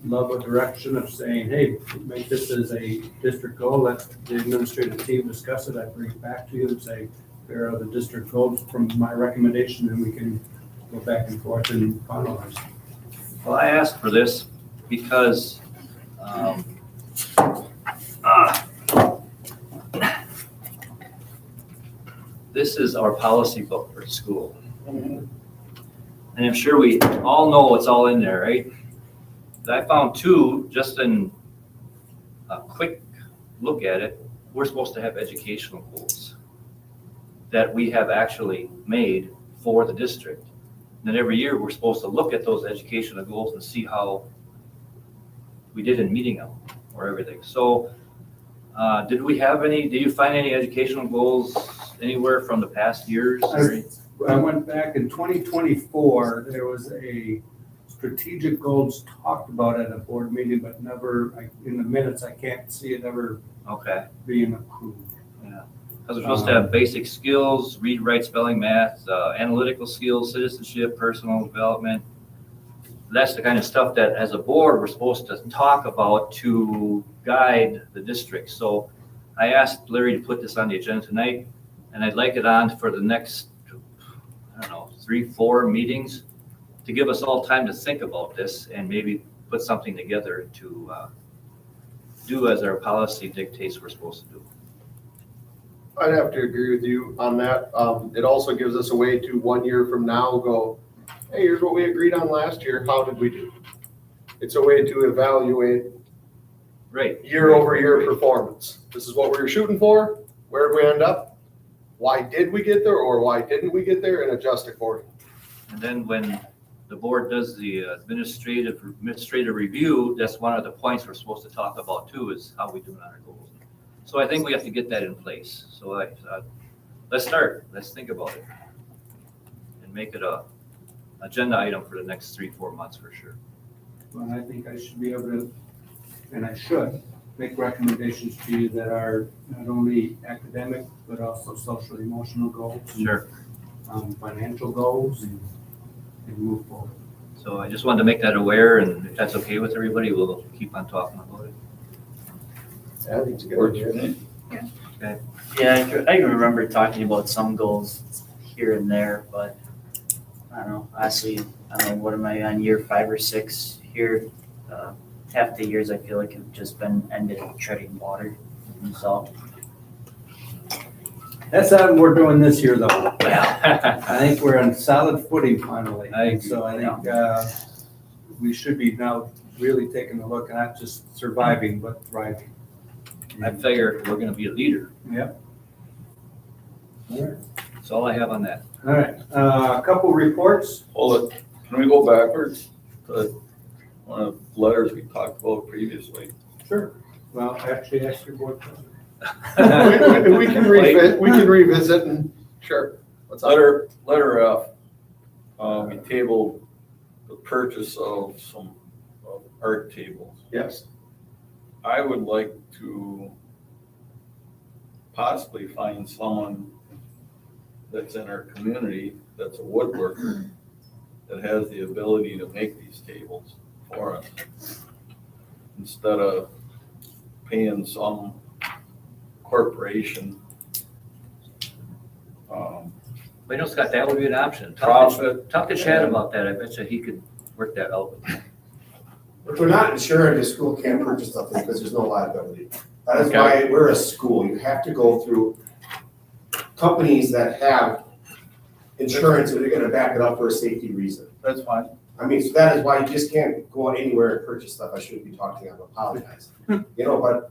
love a direction of saying, hey, make this as a district goal, let the administrative team discuss it, I bring it back to you and say, here are the district goals from my recommendation, and we can go back and forth and finalize. Well, I asked for this because this is our policy book for the school. And I'm sure we all know what's all in there, right? I found two, just in a quick look at it, we're supposed to have educational goals that we have actually made for the district. And then every year, we're supposed to look at those educational goals and see how we did in meeting them or everything. So did we have any, do you find any educational goals anywhere from the past years? I went back in 2024, there was a strategic goals talked about at a board meeting, but never, in the minutes, I can't see it ever Okay, being approved. yeah. Because we're supposed to have basic skills, read, write, spelling, math, analytical skills, citizenship, personal development. That's the kind of stuff that as a board, we're supposed to talk about to guide the district. So I asked Larry to put this on the agenda tonight, and I'd like it on for the next, 3-4 meetings to give us all time to think about this and maybe put something together to do as our policy dictates we're supposed to do. I'd have to agree with you on that. It also gives us a way to 1 year from now go, hey, here's what we agreed on last year. How did we do? It's a way to evaluate Right. year over year performance. This is what we were shooting for. Where did we end up? Why did we get there or why didn't we get there, and adjust accordingly. And then when the board does the administrative review, that's one of the points we're supposed to talk about too, is how we do on our goals. So I think we have to get that in place. So let's start, let's think about it. And make it a agenda item for the next 3-4 months for sure. Well, I think I should be able to, and I should, make recommendations to you that are not only academic, but also social emotional goals. Sure. Financial goals and move forward. So I just wanted to make that aware, and if that's okay with everybody, we'll keep on talking about it. I think it's a good Works idea. for me. Yeah, I can remember talking about some goals here and there, but I don't know, honestly, I don't know, what am I on, year 5 or 6 here? Half the years I feel like have just been ended treading water, so. That's how we're doing this year though. Yeah. I think we're on solid footing finally. I agree. So I think we should be now really taking a look, not just surviving, but thriving. I figure we're gonna be a leader. Yep. All right. That's all I have on that. All right, a couple reports. Hold it, can we go backwards to one of the letters we talked about previously? Sure. Well, actually, ask your board president. We can revisit and, sure. What's up? Letter F, we tabled the purchase of some art tables. Yes. I would like to possibly find someone that's in our community that's a woodworker that has the ability to make these tables for us, instead of paying some corporation But you know, Scott, that would be an option. profit. Talk to Chad about that. I bet you he could work that out. If we're not insured, the school can't purchase something because there's no liability. That is why we're a school. You have to go through companies that have insurance and they're gonna back it up for a safety reason. That's fine. I mean, so that is why you just can't go out anywhere and purchase stuff. I shouldn't be talking, I apologize. You know, but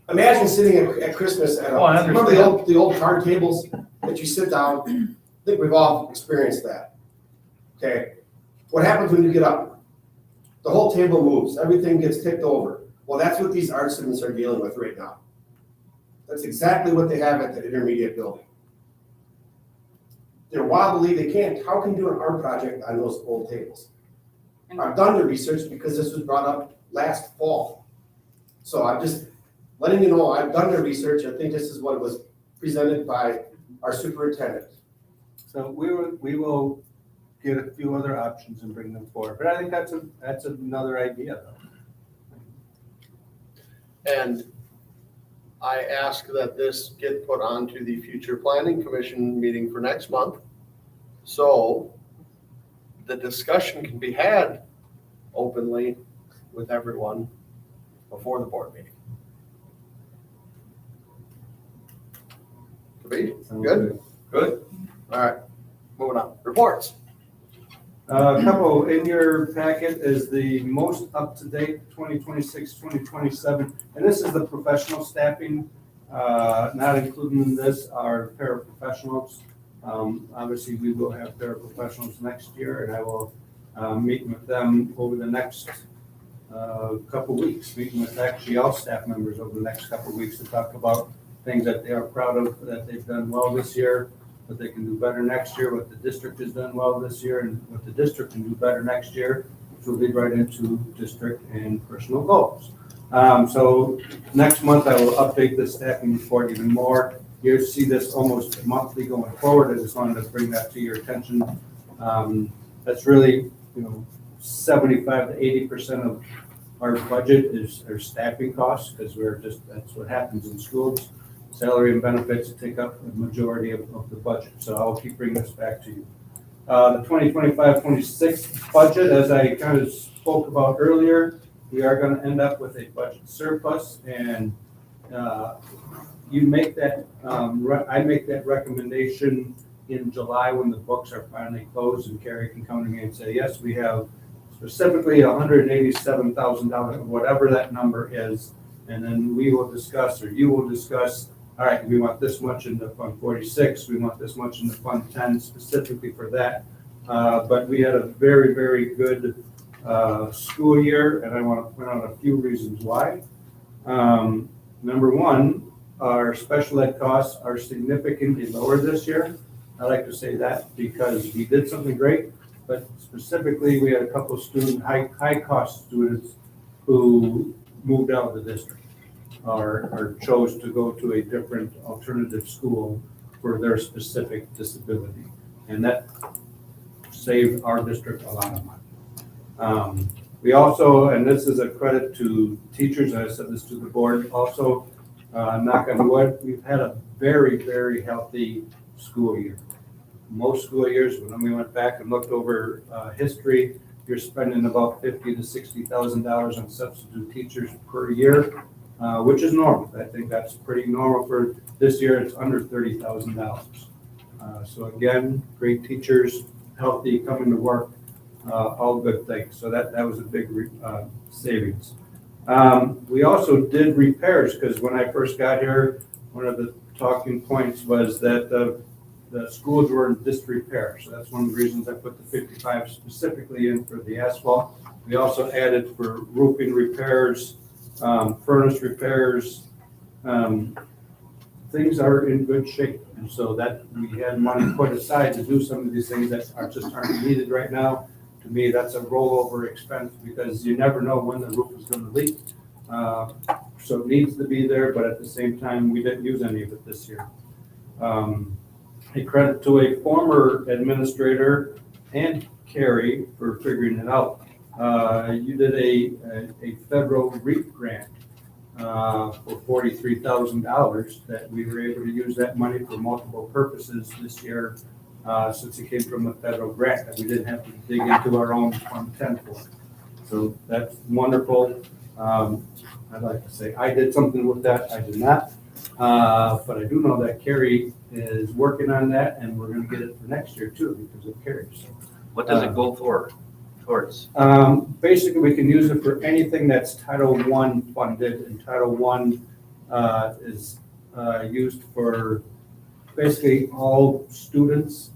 imagine sitting at Christmas at Oh, I remember the old card tables that you sit down? I think we've all experienced that. Okay, what happens when you get up? The whole table moves, everything gets tipped over. Well, that's what these art students are dealing with right now. That's exactly what they have at the intermediate building. They're wobbly, they can't, how can you do an art project on those old tables? I've done the research because this was brought up last fall. So I'm just letting you know, I've done the research, I think this is what was presented by our superintendent. So we will get a few other options and bring them forward, but I think that's another idea though. And I ask that this get put onto the future planning commission meeting for next month. So the discussion can be had openly with everyone before the board meeting. Could be, good? Good. All right, moving on. Reports. A couple in your packet is the most up-to-date 2026, 2027, and this is the professional staffing. Not including in this are paraprofessionals. Obviously, we will have paraprofessionals next year, and I will meet with them over the next couple weeks, meeting with actually all staff members over the next couple weeks to talk about things that they are proud of, that they've done well this year, what they can do better next year, what the district has done well this year, and what the district can do better next year, which will lead right into district and personal goals. So next month I will update the staffing report even more. You'll see this almost monthly going forward. I just wanted to bring that to your attention. That's really, 75 to 80% of our budget is our staffing costs, because that's what happens in schools. Salary and benefits take up the majority of the budget. So I'll keep bringing this back to you. The 2025-26 budget, as I kind of spoke about earlier, we are gonna end up with a budget surplus, and you make that, I make that recommendation in July when the books are finally closed, and Carrie can come to me and say, yes, we have specifically $187,000, whatever that number is, and then we will discuss, or you will discuss, all right, we want this much in the Fund 46, we want this much in the Fund 10 specifically for that. But we had a very, very good school year, and I want to point out a few reasons why. Number one, our special ed costs are significantly lower this year. I like to say that because we did something great, but specifically, we had a couple of high-cost students who moved out of the district or chose to go to a different alternative school for their specific disability. And that saved our district a lot of money. We also, and this is a credit to teachers, and I said this to the board also, knock on wood, we've had a very, very healthy school year. Most school years, when we went back and looked over history, you're spending about $50,000 to $60,000 on substitute teachers per year, which is normal. I think that's pretty normal for this year. It's under $30,000. So again, great teachers, healthy, coming to work, all good things. So that was a big savings. We also did repairs, because when I first got here, one of the talking points was that the schools were in disrepair. So that's one of the reasons I put the 55 specifically in for the asphalt. We also added for roofing repairs, furnace repairs. Things are in good shape. And so that we had money put aside to do some of these things that aren't needed right now. To me, that's a rollover expense because you never know when the roof is going to leak. So it needs to be there, but at the same time, we didn't use any of it this year. A credit to a former administrator and Carrie for figuring it out. You did a federal REAP grant for $43,000 that we were able to use that money for multiple purposes this year since it came from a federal grant that we didn't have to dig into our own Fund 10 for. So that's wonderful. I'd like to say I did something with that. I did not. But I do know that Carrie is working on that, and we're going to get it for next year too because of Carrie. So, What does it go for, towards? basically, we can use it for anything that's Title I funded, and Title I is used for basically all students.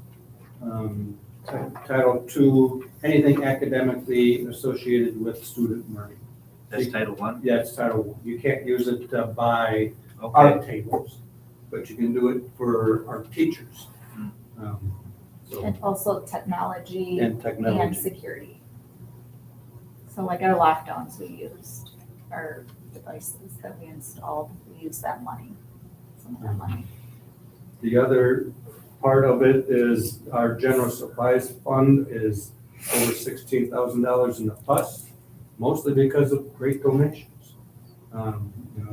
Title II, anything academically associated with student learning. That's Title I? Yeah, it's Title I. You can't use it to buy Okay, art tables, but you can do it for our teachers. So, And also technology and and technology. security. So like our lockdowns, we used our devices that we installed, we used that money, some of that money. The other part of it is our general supplies fund is over $16,000 in the plus, mostly because of great donations.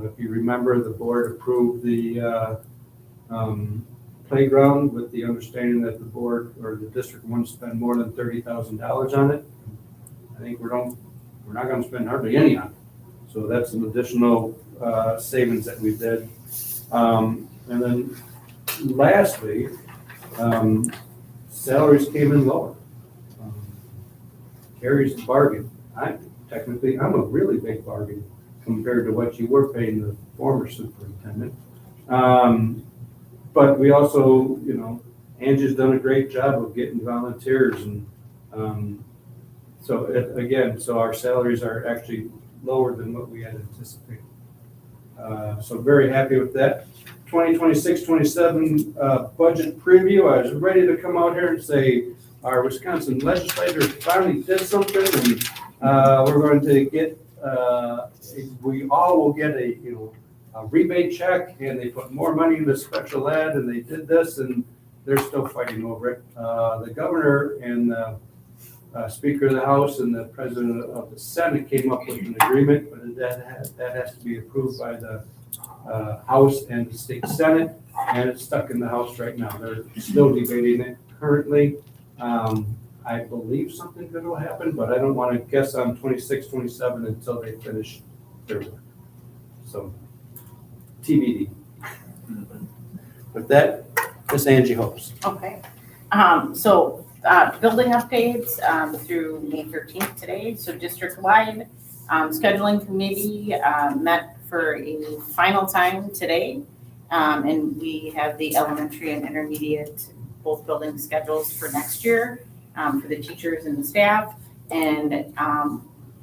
If you remember, the board approved the playground with the understanding that the board or the district wouldn't spend more than $30,000 on it. I think we're not going to spend hardly any on it. So that's an additional savings that we did. And then lastly, salaries came in lower. Carrie's a bargain. I'm a really big bargain compared to what you were paying the former superintendent. But we also, Angie's done a great job of getting volunteers, and so our salaries are actually lower than what we had anticipated. So very happy with that. 2026-27 budget preview. I was ready to come out here and say our Wisconsin legislators finally did something, and we're going to get. We all will get a rebate check, and they put more money into special ed, and they did this, and they're still fighting over it. The governor and the Speaker of the House and the President of the Senate came up with an agreement, but that has to be approved by the House and the State Senate, and it's stuck in the House right now. They're still debating it currently. I believe something good will happen, but I don't want to guess on 26, 27 until they finish their work. So TBD. With that, Miss Angie Hopes. Okay. Building updates through May 13th today. So district-wide scheduling committee met for a final time today. And we have the elementary and intermediate both building schedules for next year for the teachers and the staff. And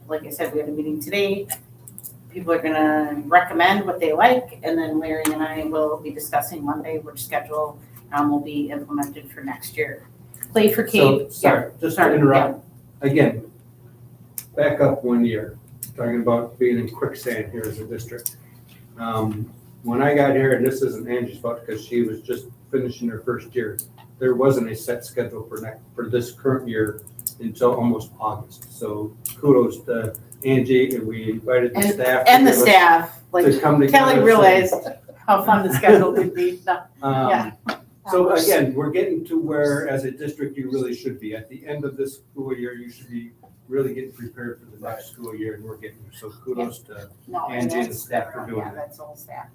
like I said, we had a meeting today. People are gonna recommend what they like, and then Larry and I will be discussing Monday which schedule will be implemented for next year. Play for Kate. Sorry, just to interrupt. Again, back up 1 year, talking about being in quicksand here as a district. When I got here, and this isn't Angie's fault because she was just finishing her first year, there wasn't a set schedule for this current year until almost August. So kudos to Angie, and we invited the staff. And the staff, like to come together. Kelly realized how fun the schedule could be. No, yeah. So again, we're getting to where, as a district, you really should be. At the end of this school year, you should be really getting prepared for the next school year, and we're getting there. So kudos to No, Angie and the staff for doing yeah, that. that's all staff.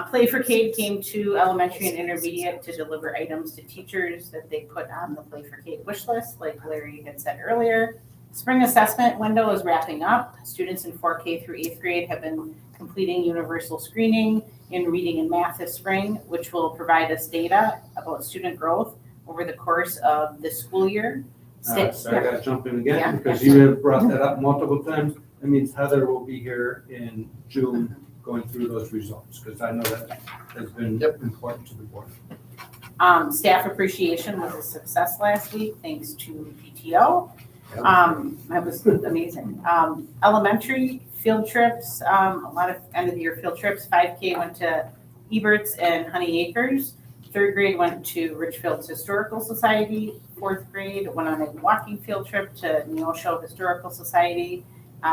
Play for Kate came to elementary and intermediate to deliver items to teachers that they put on the Play for Kate wish list, like Larry had said earlier. Spring assessment window is wrapping up. Students in 4K through 8th grade have been completing universal screening in reading and math this spring, which will provide us data about student growth over the course of this school year. Sorry, I gotta jump in again, Yeah. because you have brought that up multiple times. That means Heather will be here in June going through those results, because I know that has been important to the board. Staff appreciation was a success last week, thanks to PTO. That was amazing. Elementary field trips, a lot of end of the year field trips. 5K went to Eberts and Honey Acres. 3rd grade went to Richfield's Historical Society. 4th grade went on a walking field trip to Neosho Historical Society.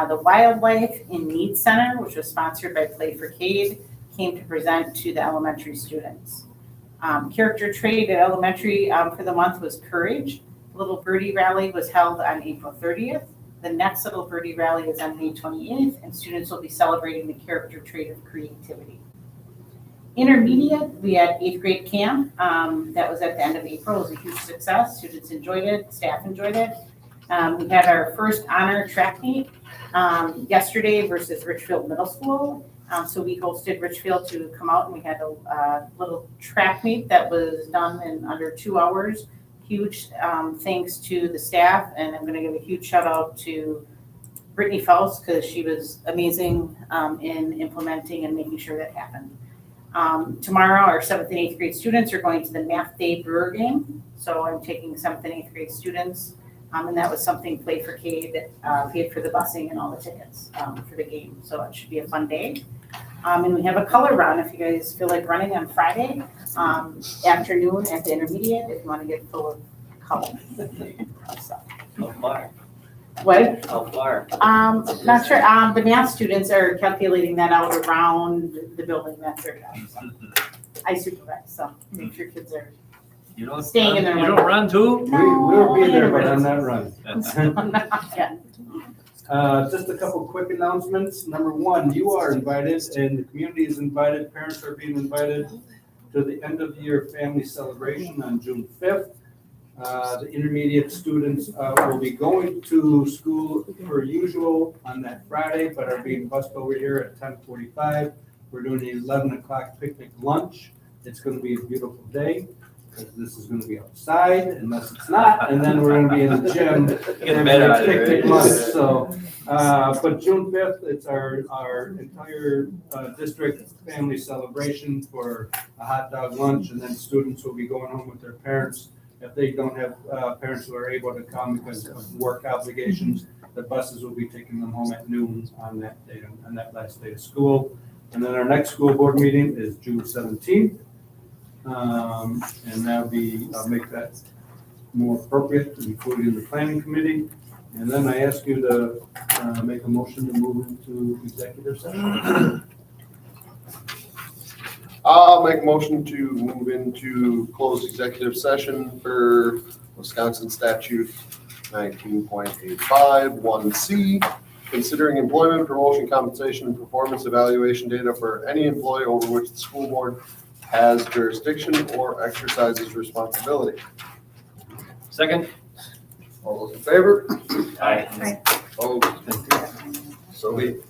The Wildlife in Need Center, which was sponsored by Play for Cade, came to present to the elementary students. Character trait at elementary for the month was courage. Little Birdie Rally was held on April 30th. The next Little Birdie Rally is on May 28th, and students will be celebrating the character trait of creativity. Intermediate, we had 8th grade camp. That was at the end of April. It was a huge success. Students enjoyed it, staff enjoyed it. We had our first honor track meet yesterday versus Richfield Middle School. So we hosted Richfield to come out, and we had a little track meet that was done in under 2 hours. Huge thanks to the staff, and I'm going to give a huge shout out to Brittany Faust because she was amazing in implementing and making sure that happened. Tomorrow, our 7th and 8th grade students are going to the Math Day Brewer game. So I'm taking 7th and 8th grade students, and that was something Play for Cade paid for the busing and all the tickets for the game. So it should be a fun day. And we have a color run if you guys feel like running on Friday afternoon at the intermediate if you want to get full of color. How far? What? How far? Not sure. The math students are calculating that out around the building that they're at. So I supervise, so make sure kids are You don't staying in their You don't run too? We'll be there, but I'm not running. Yeah. Just a couple quick announcements. Number one, you are invited and the community is invited, parents are being invited to the end of the year family celebration on June 5th. The intermediate students will be going to school per usual on that Friday, but are being bused over here at 10:45. We're doing the 11 o'clock picnic lunch. It's going to be a beautiful day. This is going to be outside unless it's not, and then we're going to be in the gym. Get better out of it, Picnic right? lunch. So, but June 5th, it's our entire district family celebration for a hot dog lunch, and then students will be going home with their parents. If they don't have parents who are able to come because of work obligations, the buses will be taking them home at noon on that day, on that last day of school. And then our next school board meeting is June 17th. And that'll be, I'll make that more appropriate, including the planning committee. And then I ask you to make a motion to move into executive session. I'll make a motion to move into closed executive session for Wisconsin statute 19.851C, considering employment, promotion, compensation, and performance evaluation data for any employee over which the school board has jurisdiction or exercises responsibility. Second? All those in favor? Aye. Opposed? So be it.